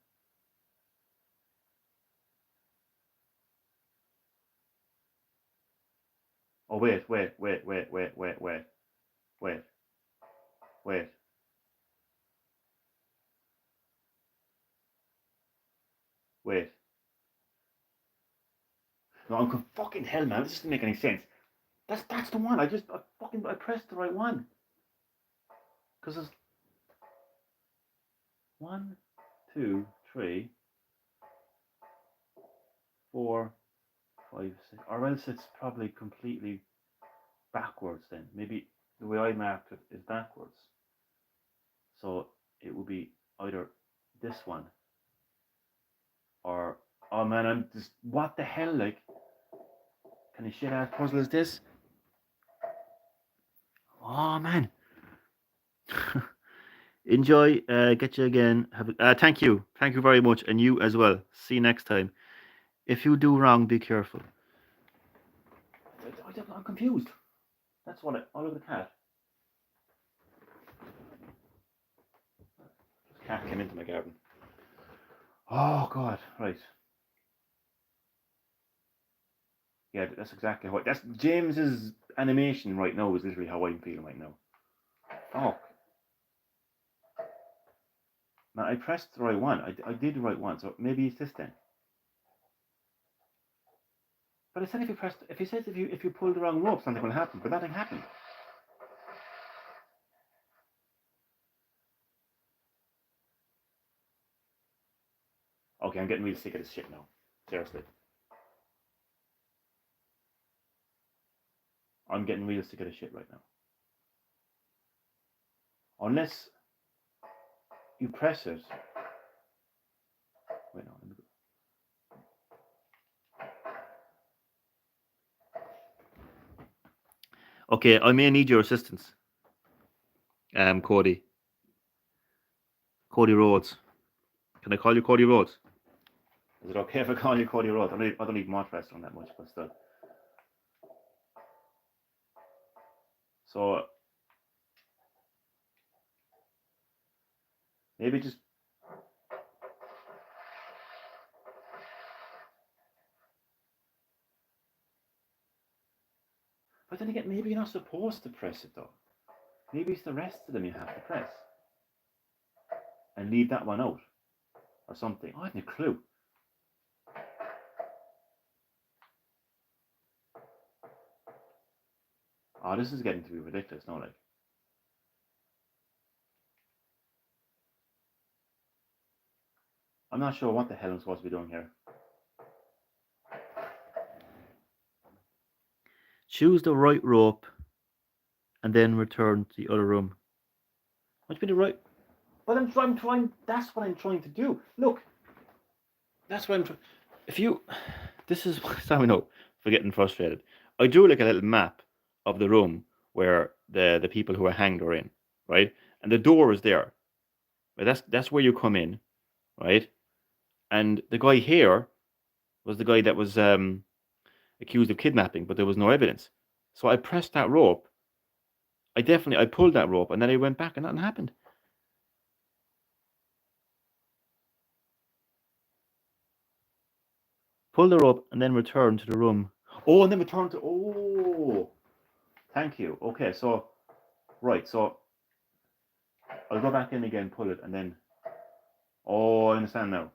Oh wait. Wait. No, I'm fucking hell, man. This doesn't make any sense. That's the one. I pressed the right one. Because there's 1, 2, 3, 4, 5, 6. Or else it's probably completely backwards then. Maybe the way I marked it is backwards. So it would be either this one or oh man, I'm just what the hell, like kind of shit ass puzzle is this? Oh man. Enjoy, get you again. Thank you very much, and you as well. See you next time. If you do wrong, be careful. I'm confused. That's what I look at the cat. The cat came into my garden. Oh god, right. Yeah, that's exactly how. That's James's animation right now is literally how I'm feeling right now. Oh. Man, I pressed the right one. I did the right one, so maybe it's this then. But it said if you pull the wrong rope, something will happen, but nothing happened. Okay, I'm getting really sick of this shit now. Seriously. I'm getting real sick of this shit right now. Unless you press it. Wait, no, let me go. Okay, I may need your assistance. Cody. Cody Rhodes. Can I call you Cody Rhodes? Is it okay if I call you Cody Rhodes? I don't need Mothfest on that much, but still. So maybe just but then again, maybe you're not supposed to press it though. Maybe it's the rest of them you have to press. And leave that one out. Or something. I have no clue. Oh, this is getting to be ridiculous now, like. I'm not sure what the hell I'm supposed to be doing here. Choose the right rope and then return to the other room. What's been the right? But I'm trying. That's what I'm trying to do. Look. That's what I'm trying. If you. this is sorry, no, for getting frustrated. I drew like a little map of the room where the people who are hanged are in, right? And the door is there. Right? That's where you come in, right? And the guy here was the guy that was accused of kidnapping, but there was no evidence. So I pressed that rope. I pulled that rope, and then I went back, and nothing happened. Pull the rope, and then return to the room. Oh, and then return to. Oh, thank you. Okay, so right, so I'll go back in again, pull it, and then. Oh, I understand now.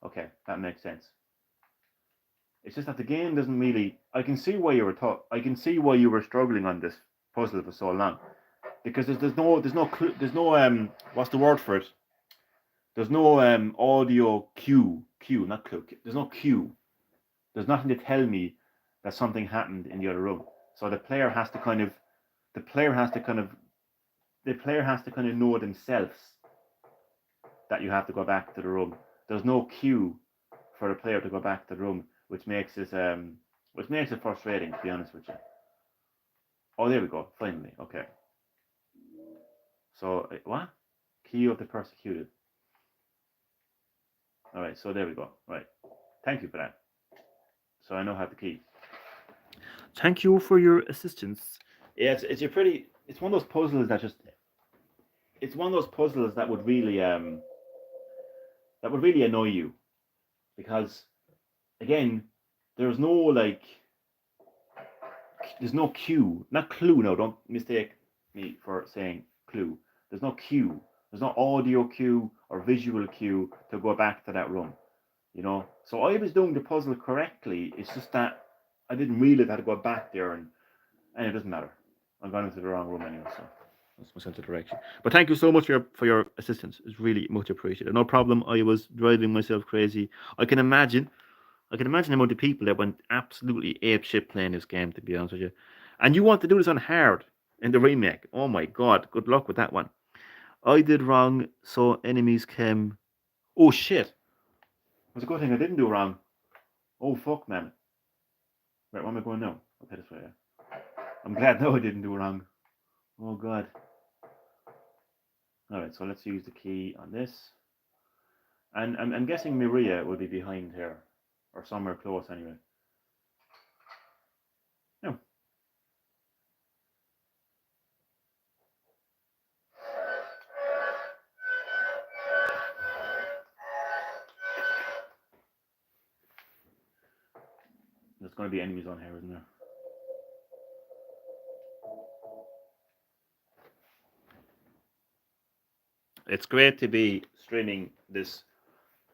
Okay, that makes sense. It's just that the game doesn't really. I can see why you were I can see why you were struggling on this puzzle for so long, because there's no what's the word for it? There's no audio cue, not clue. There's no cue. There's nothing to tell me that something happened in the other room. So the player has to kind of the player has to kind of the player has to kind of know themselves that you have to go back to the room. There's no cue for the player to go back to the room, which makes it frustrating, to be honest with you. Oh, there we go. Finally, okay. So what? Key of the persecuted. All right. So there we go. Right. Thank you for that. So I now have the key. Thank you for your assistance. Yeah, it's a pretty. It's one of those puzzles that just. It's one of those puzzles that would really annoy you, because again, there's no like. There's no cue, not clue. No, don't mistake me for saying clue. There's no cue. There's no audio cue or visual cue to go back to that room. You know, so I was doing the puzzle correctly. It's just that I didn't realize I had to go back there, and it doesn't matter. I'm going into the wrong room anyway, so that's my sense of direction. But thank you so much for your assistance. It's really much appreciated. No problem. I was driving myself crazy. I can imagine. I can imagine the amount of people that went absolutely ape shit playing this game. To be honest with you, and you want to do this on hard in the remake. Oh my god! Good luck with that one. I did wrong, so enemies came. Oh shit! It was a good thing I didn't do wrong. Oh fuck, man. Right, where am I going now? Okay, this way. Yeah. I'm glad now I didn't do wrong. Oh god. All right, so let's use the key on this. And I'm guessing Maria will be behind here, or somewhere close anyway. No. There's going to be enemies on here, isn't there? It's great to be streaming this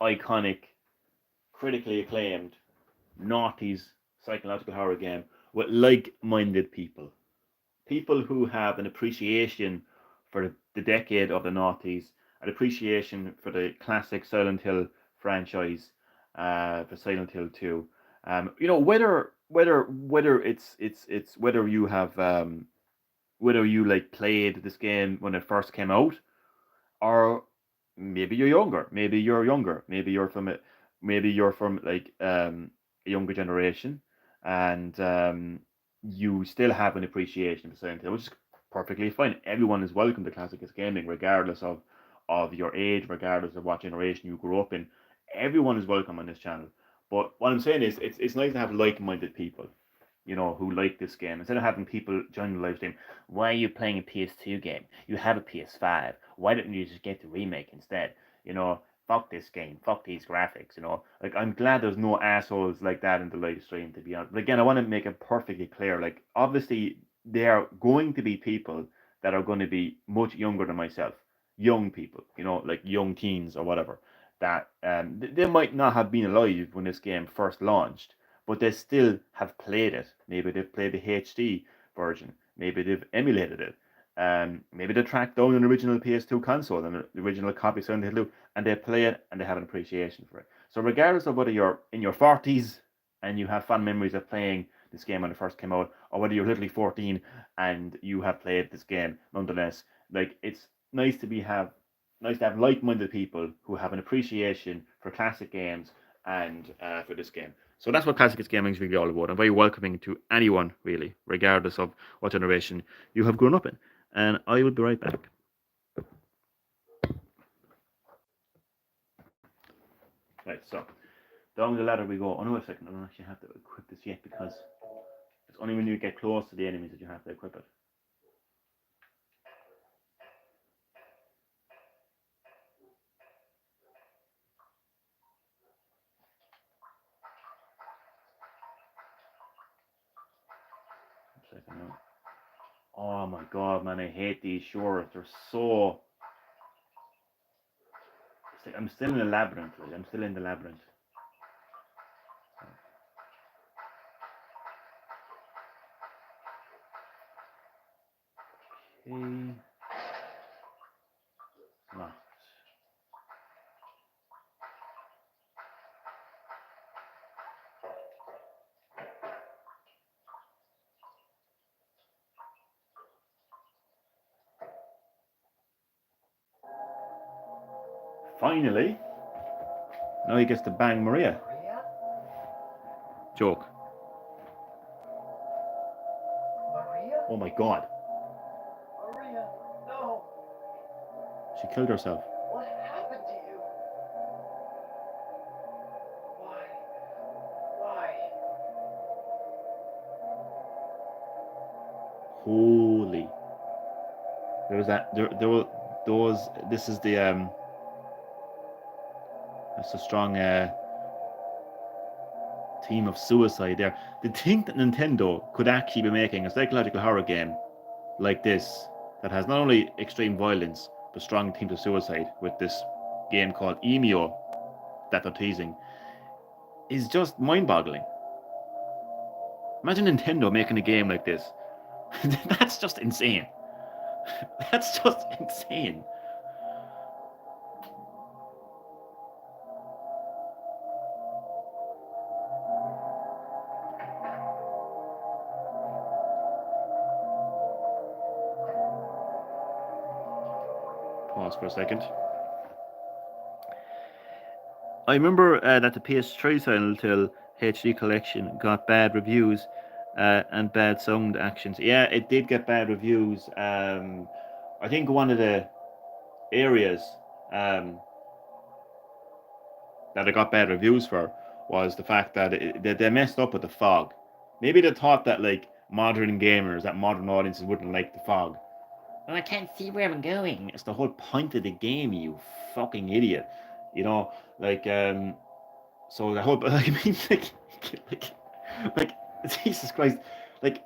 iconic, critically acclaimed, noughties psychological horror game with like-minded people. People who have an appreciation for the decade of the noughties, an appreciation for the classic Silent Hill franchise, for Silent Hill 2. You know, whether it's whether you have whether you like played this game when it first came out, or maybe you're younger. Maybe you're from like a younger generation, and you still have an appreciation for Silent Hill, which is perfectly fine. Everyone is welcome to classic gaming, regardless of your age, regardless of what generation you grew up in. Everyone is welcome on this channel. But what I'm saying is, it's nice to have like-minded people, you know, who like this game. Instead of having people join the live stream, why are you playing a PS2 game? You have a PS5. Why didn't you just get the remake instead? You know, fuck this game. Fuck these graphics, you know. Like, I'm glad there's no assholes like that in the live stream, to be honest. But again, I want to make it perfectly clear. Like, obviously, there are going to be people that are going to be much younger than myself. Young people, you know, like young teens or whatever. That they might not have been alive when this game first launched, but they still have played it. Maybe they've played the HD version. Maybe they've emulated it. Maybe they tracked down an original PS2 console and the original copy of Sunderland Hill, and they play it and they have an appreciation for it. So regardless of whether you're in your 40s and you have fond memories of playing this game when it first came out, or whether you're literally 14 and you have played this game nonetheless, like, it's nice to have like-minded people who have an appreciation for classic games and for this game. So that's what Classic Gaming is really all about. I'm very welcoming to anyone, really, regardless of what generation you have grown up in. And I will be right back. Right, so down the ladder we go. Oh no, a second, I don't actually have to equip this yet because it's only when you get close to the enemies that you have to equip it. Second now. Oh my god, man, I hate these shorts. They're so. I'm still in the labyrinth, right? I'm still in the labyrinth. Okay. Locked. Finally, now he gets to bang Maria. Maria? Joke. Maria? Oh my god. Maria, no. She killed herself. What happened to you? Why? Why? Holy. There was that. There were those. This is the That's a strong theme of suicide there. To think that Nintendo could actually be making a psychological horror game like this that has not only extreme violence but strong themes of suicide with this game called Emio that they're teasing is just mind-boggling. Imagine Nintendo making a game like this. That's just insane. That's just insane. Pause for a second. I remember that the PS3 Silent Hill HD collection got bad reviews and bad sound actions. Yeah, it did get bad reviews. I think one of the areas that it got bad reviews for was the fact that that they messed up with the fog. Maybe they thought that like modern gamers, that modern audiences wouldn't like the fog. Well, I can't see where I'm going. It's the whole point of the game, you fucking idiot. You know, like so the whole like, I mean like like Jesus Christ, like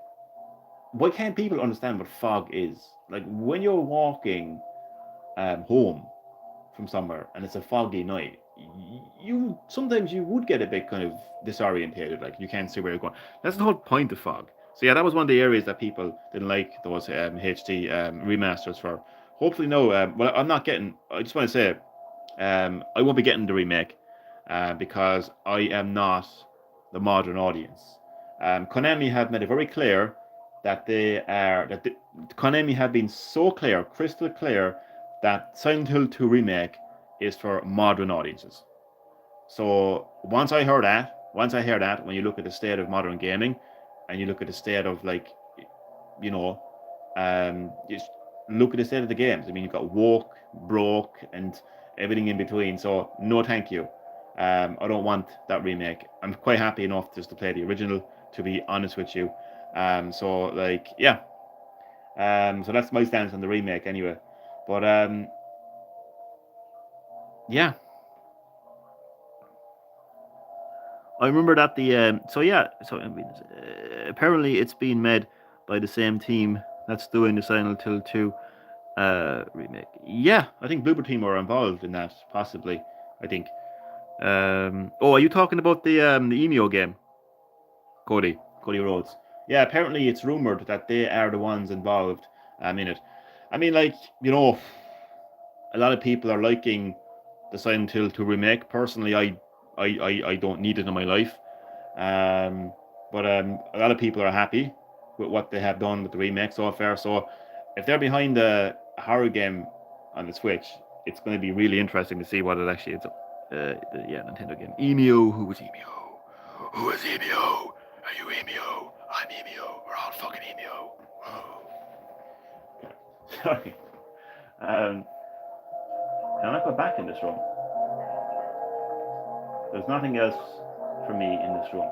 why can't people understand what fog is? Like when you're walking home from somewhere and it's a foggy night, you sometimes you would get a bit kind of disorientated, like you can't see where you're going. That's the whole point of fog. So yeah, that was one of the areas that people didn't like those HD remasters for. Hopefully, no. Well, I'm not getting. I just want to say, I won't be getting the remake because I am not the modern audience. Konami have made it very clear that Konami have been so clear, crystal clear, that Silent Hill 2 remake is for modern audiences. So once I hear that, when you look at the state of modern gaming, and you look at the state of like, you know, just look at the state of the games. I mean, you've got woke, broke, and everything in between. So no, thank you. I don't want that remake. I'm quite happy enough just to play the original. To be honest with you, so like yeah, so that's my stance on the remake anyway. But yeah, I remember that the so yeah, so I mean, apparently it's being made by the same team that's doing the Silent Hill 2 remake. Yeah, I think Bloober Team were involved in that, possibly. I think. Oh, are you talking about the Emio game, Cody Rhodes? Yeah, apparently it's rumored that they are the ones involved in it. I mean, like you know, a lot of people are liking the Silent Hill 2 remake. Personally, I don't need it in my life. But a lot of people are happy with what they have done with the remake so far. So if they're behind a horror game on the Switch, it's going to be really interesting to see what it actually is. Nintendo game. Emio. Who was Emio? Who is Emio? Are you Emio? I'm Emio. We're all fucking Emio. Sorry. Can I go back in this room? There's nothing else for me in this room.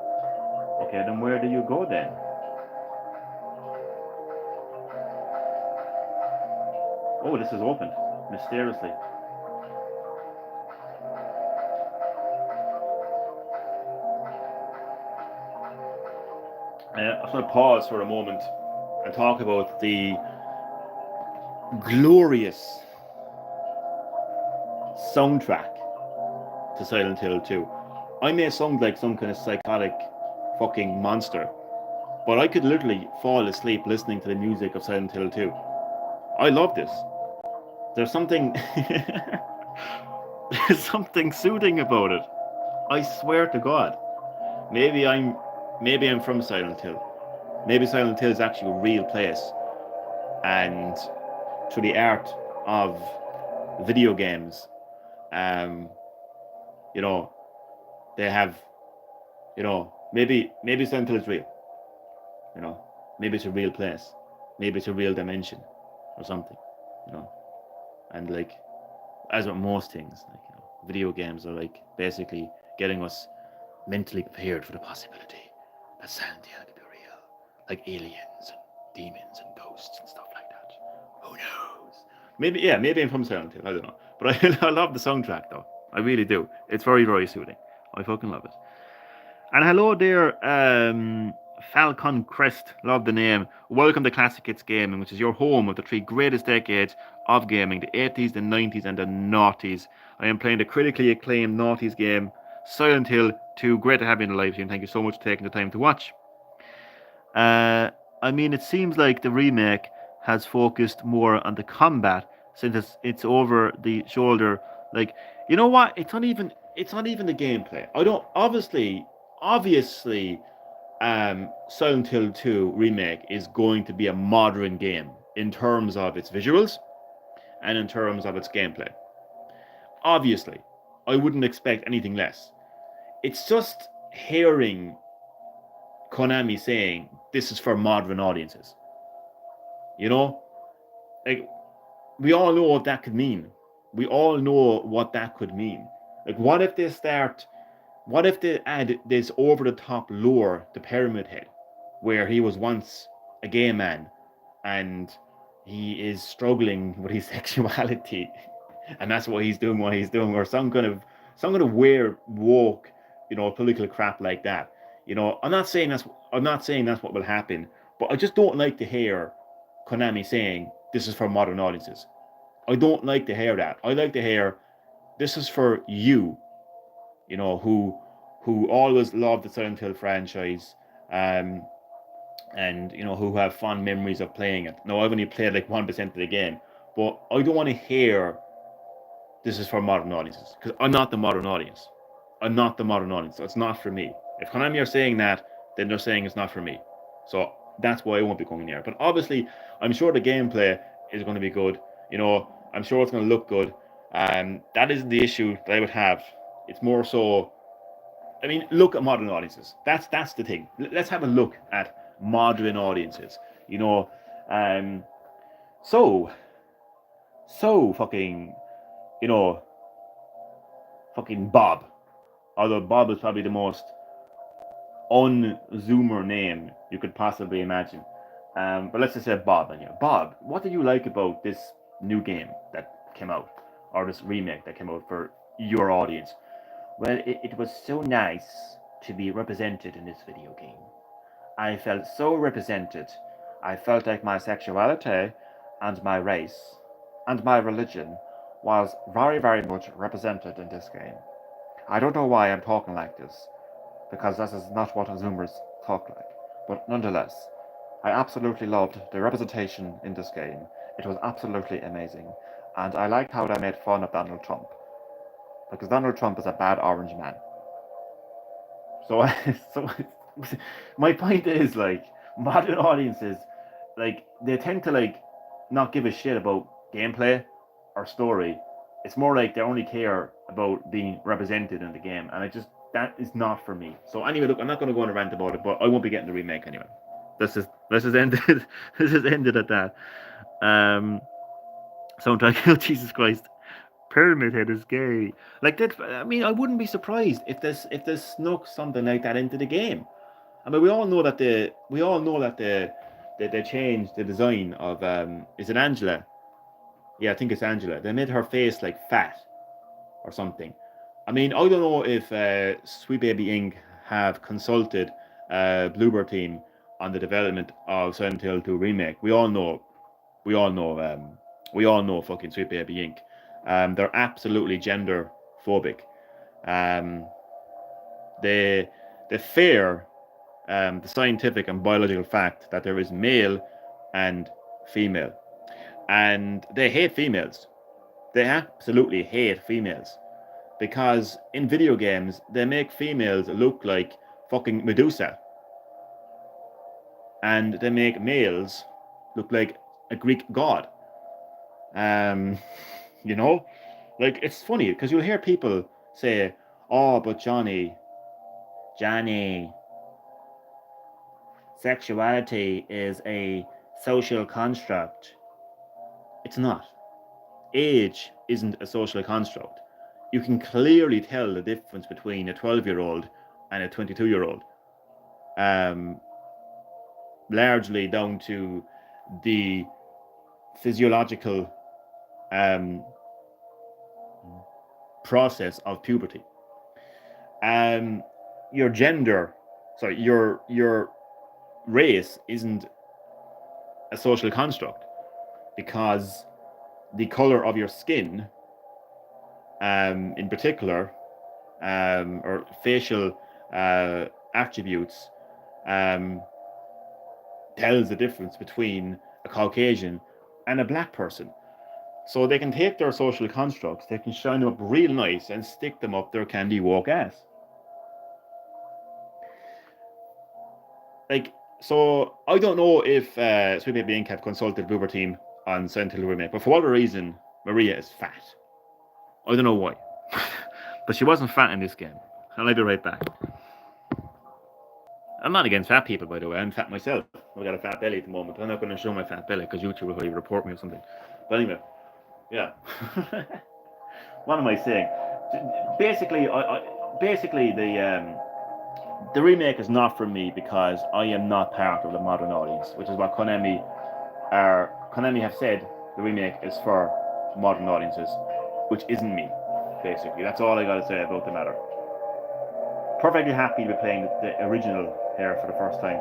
Okay, then where do you go then? Oh, this is opened mysteriously. I just want to pause for a moment and talk about the glorious soundtrack to Silent Hill 2. I may sound like some kind of psychotic fucking monster, but I could literally fall asleep listening to the music of Silent Hill 2. I love this. There's something there's something soothing about it. I swear to God. Maybe I'm from Silent Hill. Maybe Silent Hill is actually a real place, and through the art of video games, you know, they have, maybe Silent Hill is real. Maybe it's a real place. Maybe it's a real dimension or something. And like, as with most things, like, video games are like basically getting us mentally prepared for the possibility that Silent Hill could be real, like aliens and demons and ghosts and stuff like that. Who knows? Maybe I'm from Silent Hill. I don't know, but I love the soundtrack though. I really do. It's very, very soothing. I fucking love it. And hello there, Falcon Crest, love the name. Welcome to Classic Hits Gaming, which is your home of the three greatest decades of gaming, the 80s, the 90s, and the noughties. I am playing the critically acclaimed noughties game, Silent Hill 2. Great to have you in the live stream. Thank you so much for taking the time to watch. I mean, it seems like the remake has focused more on the combat since it's over the shoulder. Like, you know what? It's not even the gameplay. I don't obviously Silent Hill 2 remake is going to be a modern game in terms of its visuals and in terms of its gameplay. Obviously, I wouldn't expect anything less. It's just hearing Konami saying this is for modern audiences. Like, we all know what that could mean. We all know what that could mean. Like, what if they add this over-the-top lore to Pyramid Head, where he was once a gay man and he is struggling with his sexuality, and that's what he's doing, or some kind of weird woke, political crap like that. I'm not saying that's what will happen, but I just don't like to hear Konami saying this is for modern audiences. I don't like to hear that. I like to hear this is for you, who always loved the Silent Hill franchise, and who have fond memories of playing it. Now, I've only played like 1% of the game, but I don't want to hear this is for modern audiences, because I'm not the modern audience. So it's not for me. If Konami are saying that, then they're saying it's not for me. So that's why I won't be going there. But obviously, I'm sure the gameplay is going to be good. I'm sure it's going to look good. That isn't the issue that I would have. It's more so, I mean, look at modern audiences. That's the thing. Let's have a look at modern audiences. So fucking, fucking Bob. Although Bob is probably the most un-Zoomer name you could possibly imagine. But let's just say Bob in here. Bob, what did you like about this new game that came out, or this remake that came out for your audience? Well, it was so nice to be represented in this video game. I felt so represented. I felt like my sexuality and my race and my religion was very, very much represented in this game. I don't know why I'm talking like this, because this is not what Zoomers talk like. But nonetheless, I absolutely loved the representation in this game. It was absolutely amazing. And I liked how they made fun of Donald Trump, because Donald Trump is a bad orange man. So, my point is, like, modern audiences, like, they tend to, like, not give a shit about gameplay or story. It's more like they only care about being represented in the game, and that is not for me. So anyway, look, I'm not going to go on a rant about it, but I won't be getting the remake anyway. This is ended. This is ended at that. Soundtrack. Oh, Jesus Christ. Pyramid Head is gay. Like that. I mean, I wouldn't be surprised if they snuck something like that into the game. I mean, we all know that they changed the design of is it Angela? Yeah, I think it's Angela. They made her face like fat or something. I mean, I don't know if Sweet Baby Inc. have consulted Bluebird team on the development of Silent Hill 2 remake. We all know, fucking Sweet Baby Inc. They're absolutely gender phobic. They fear the scientific and biological fact that there is male and female, and they hate females. They absolutely hate females because in video games they make females look like fucking Medusa, and they make males look like a Greek god. Um, you know, like it's funny because you'll hear people say, "Oh, but Johnny, sexuality is a social construct." It's not. Age isn't a social construct. You can clearly tell the difference between a 12-year-old and a 22-year-old. Largely down to the physiological process of puberty. Your gender, sorry, your race isn't a social construct because the color of your skin, in particular, or facial attributes, tells the difference between a Caucasian and a black person. So they can take their social constructs, they can shine them up real nice and stick them up their candy walk ass. Like, so I don't know if Sweet Baby Inc. have consulted Bluebird team on Silent Hill remake, but for whatever reason, Maria is fat. I don't know why, but she wasn't fat in this game. And I'll be right back. I'm not against fat people, by the way. I'm fat myself. I've got a fat belly at the moment. I'm not going to show my fat belly because YouTube will probably report me or something. But anyway, yeah. What am I saying? Basically, the remake is not for me because I am not part of the modern audience, which is what Konami have said. The remake is for modern audiences, which isn't me. Basically, that's all I got to say about the matter. Perfectly happy to be playing the original here for the first time.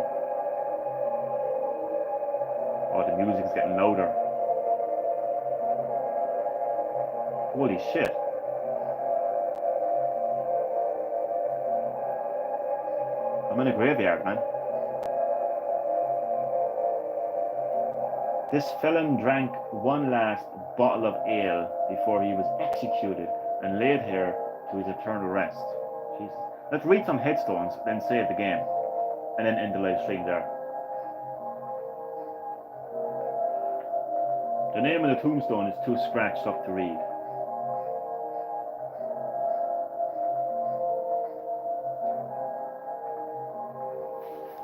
Oh, the music is getting louder. Holy shit. I'm in a graveyard, man. This felon drank one last bottle of ale before he was executed and laid here to his eternal rest. Jesus. Let's read some headstones, then save the game, and then end the live stream there. The name of the tombstone is too scratched up to read.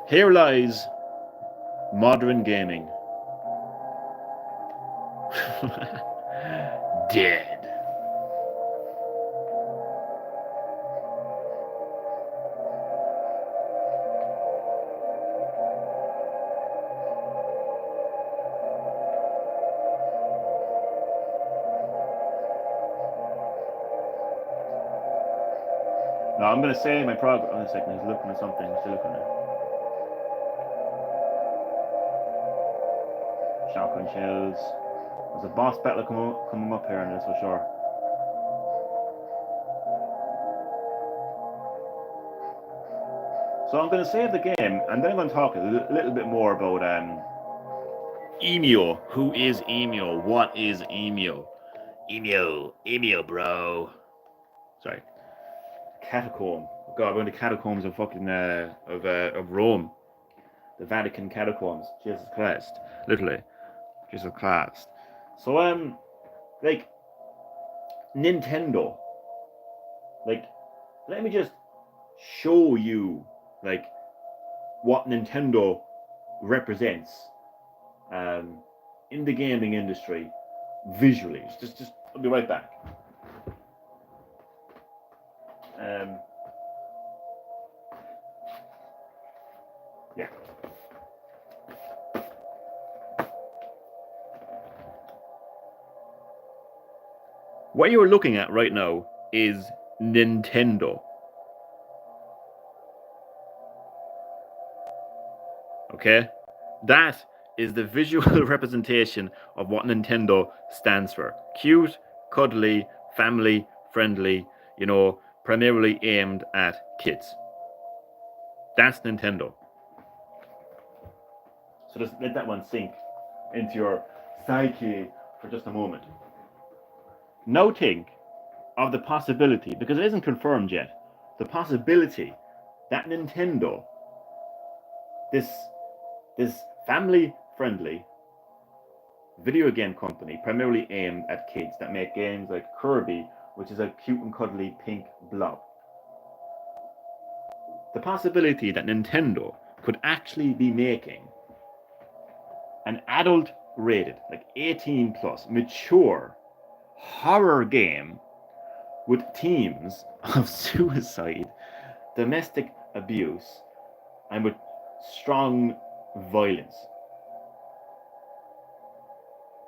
Here lies modern gaming. Dead. No, I'm going to say my progress. On a second, he's looking at something. He's still looking at it. Shotgun shells. There's a boss battle coming up here, and that's for sure. So I'm going to save the game, and then I'm going to talk a little bit more about Emio. Who is Emio? What is Emio? Emio, bro. Sorry. Catacomb. Oh God, we're in the catacombs of fucking of Rome. The Vatican catacombs. Jesus Christ. Literally. Jesus Christ. So like Nintendo. Like, let me just show you, like, what Nintendo represents in the gaming industry visually. Just I'll be right back. Yeah. What you're looking at right now is Nintendo. Okay? That is the visual representation of what Nintendo stands for. Cute, cuddly, family friendly, primarily aimed at kids. That's Nintendo. So just let that one sink into your psyche for just a moment. Now think of the possibility, because it isn't confirmed yet, the possibility that Nintendo, this family friendly video game company primarily aimed at kids that make games like Kirby, which is a cute and cuddly pink blob. The possibility that Nintendo could actually be making an adult rated, like 18 plus, mature horror game with themes of suicide, domestic abuse, and with strong violence.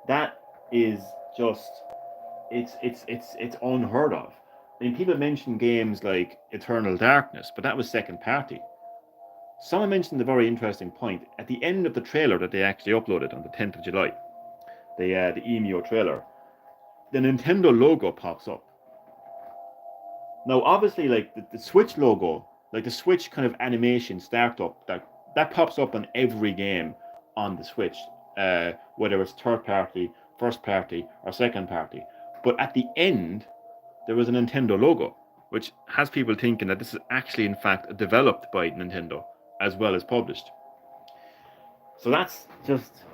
That is just it's unheard of. I mean, people mention games like Eternal Darkness, but that was second party. Someone mentioned a very interesting point at the end of the trailer that they actually uploaded on the 10th of July. The EMEO trailer. The Nintendo logo pops up. Now, obviously, like the Switch logo, like the Switch kind of animation startup, that pops up on every game on the Switch, whether it's third party, first party, or second party. But at the end, there was a Nintendo logo, which has people thinking that this is actually, in fact, developed by Nintendo as well as published. So that's just,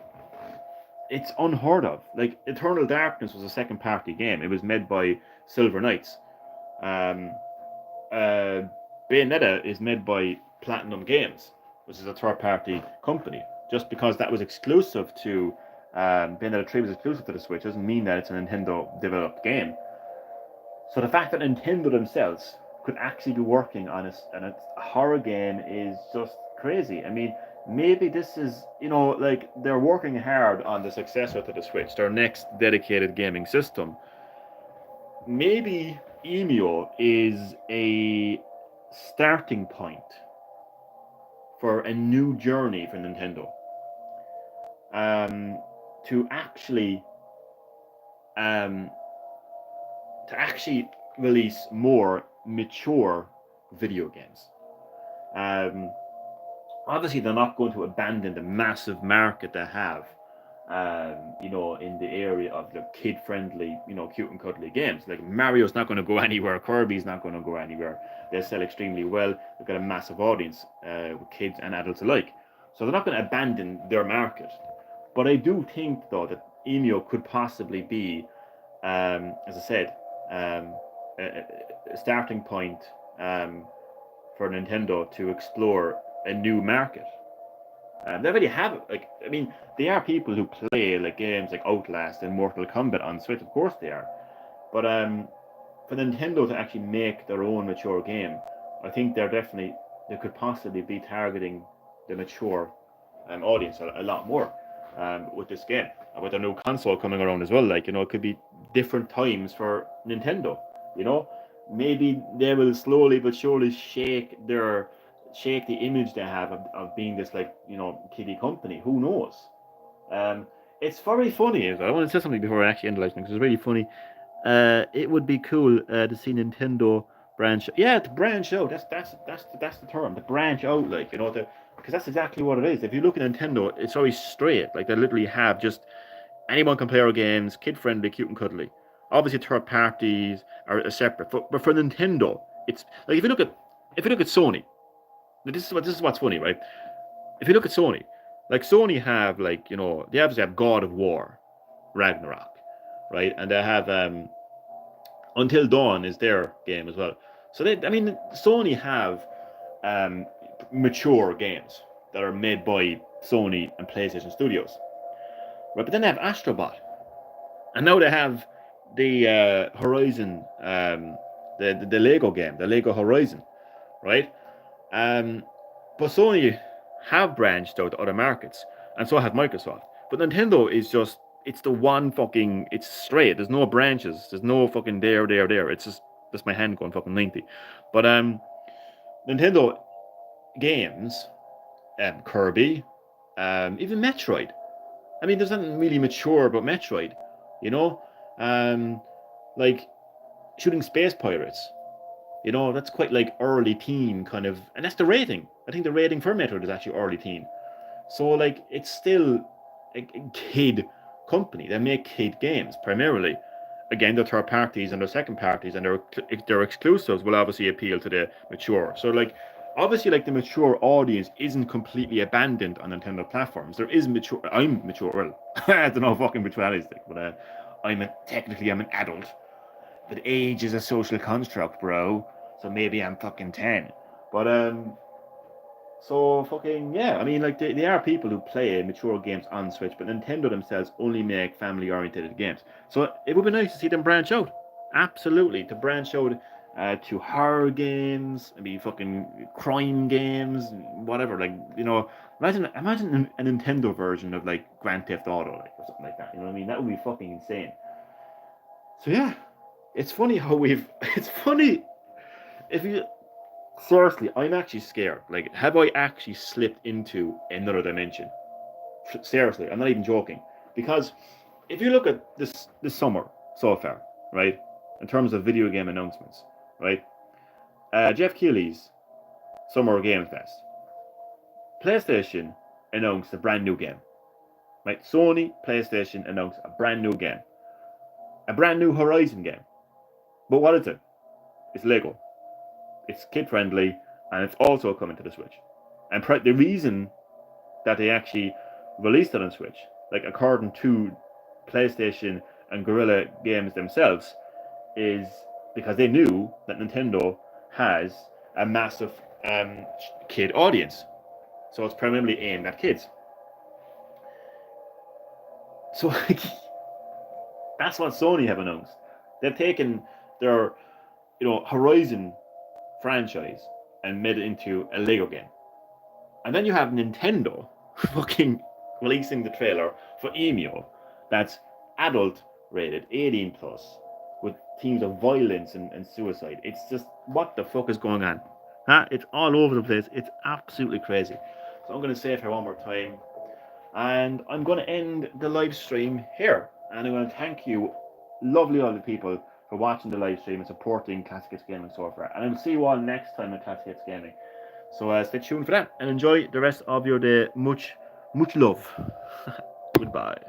it's unheard of. Like, Eternal Darkness was a second party game. It was made by Silver Knights. Bayonetta is made by Platinum Games, which is a third party company. Just because that was exclusive to Bayonetta 3 was exclusive to the Switch doesn't mean that it's a Nintendo developed game. So the fact that Nintendo themselves could actually be working on a horror game is just crazy. I mean, maybe this is, like they're working hard on the successor to the Switch, their next dedicated gaming system. Maybe EMEO is a starting point for a new journey for Nintendo. To actually release more mature video games. Obviously, they're not going to abandon the massive market they have, in the area of the kid-friendly, cute and cuddly games. Like Mario's not going to go anywhere, Kirby's not going to go anywhere. They sell extremely well. They've got a massive audience, with kids and adults alike. So they're not going to abandon their market. But I do think, though, that EMEO could possibly be, as I said, a starting point for Nintendo to explore a new market. They already have it. Like, I mean, they are people who play like games like Outlast and Mortal Kombat on Switch. Of course they are. But for Nintendo to actually make their own mature game, I think they could possibly be targeting the mature audience a lot more with this game. And with a new console coming around as well, like, it could be different times for Nintendo. Maybe they will slowly but surely shake the image they have of being this, like, kiddie company. Who knows? It's very funny. I want to say something before I actually end the live because it's really funny. It would be cool to see Nintendo branch. Yeah, to branch out. That's the term. To branch out, like, because that's exactly what it is. If you look at Nintendo, it's very straight. Like, they literally have just anyone can play our games, kid friendly, cute and cuddly. Obviously, third parties are separate, but for Nintendo, it's like if you look at Sony. This is what's funny, right? If you look at Sony, like Sony have, like, they obviously have God of War, Ragnarok, right? And they have Until Dawn is their game as well. So Sony have mature games that are made by Sony and PlayStation Studios, right? But then they have Astrobot, and now they have the Horizon, the Lego game, the Lego Horizon, right? But Sony have branched out to other markets, and so has Microsoft. But Nintendo is just, it's the one fucking, it's straight. There's no branches. There's no fucking there. It's just my hand going fucking 90. But Nintendo games, Kirby, even Metroid. I mean, there's nothing really mature about Metroid, you know? Like shooting space pirates. You know, that's quite like early teen kind of, and that's the rating. I think the rating for Metroid is actually early teen. So like, it's still a kid company. They make kid games primarily. Again, they're third parties and they're second parties, and their exclusives will obviously appeal to the mature. So like, obviously, like the mature audience isn't completely abandoned on Nintendo platforms. There is mature. I'm mature. Well, I don't know fucking maturity thing, but technically I'm an adult. But age is a social construct, bro. So maybe I'm fucking 10. But so fucking yeah. I mean, like they are people who play mature games on Switch, but Nintendo themselves only make family-oriented games. So it would be nice to see them branch out. Absolutely, to branch out to horror games, maybe fucking crime games, whatever. Like, you know, imagine a Nintendo version of like Grand Theft Auto, like, or something like that. You know what I mean? That would be fucking insane. So yeah, it's funny how it's funny if you. Seriously, I'm actually scared. Like, have I actually slipped into another dimension? Seriously, I'm not even joking. Because if you look at this summer so far, right, in terms of video game announcements, right, Jeff Keighley's Summer Game Fest, PlayStation announced a brand new game, right? Sony, PlayStation announced a brand new game, a brand new Horizon game. But what is it? It's Lego. It's kid friendly, and it's also coming to the Switch. And the reason that they actually released it on Switch, like according to PlayStation and Guerrilla Games themselves, is because they knew that Nintendo has a massive kid audience. So it's primarily aimed at kids. So like, that's what Sony have announced. They've taken their, Horizon franchise and made it into a Lego game. And then you have Nintendo fucking releasing the trailer for Emio that's adult rated, 18 plus, with themes of violence and suicide. It's just, what the fuck is going on? Huh? It's all over the place. It's absolutely crazy. So I'm going to say it here one more time. And I'm going to end the live stream here. And I'm going to thank you, lovely other people, for watching the live stream and supporting Klassic Hits Gaming so far. And I'll see you all next time at Klassic Hits Gaming. So stay tuned for that and enjoy the rest of your day. Much love. Goodbye.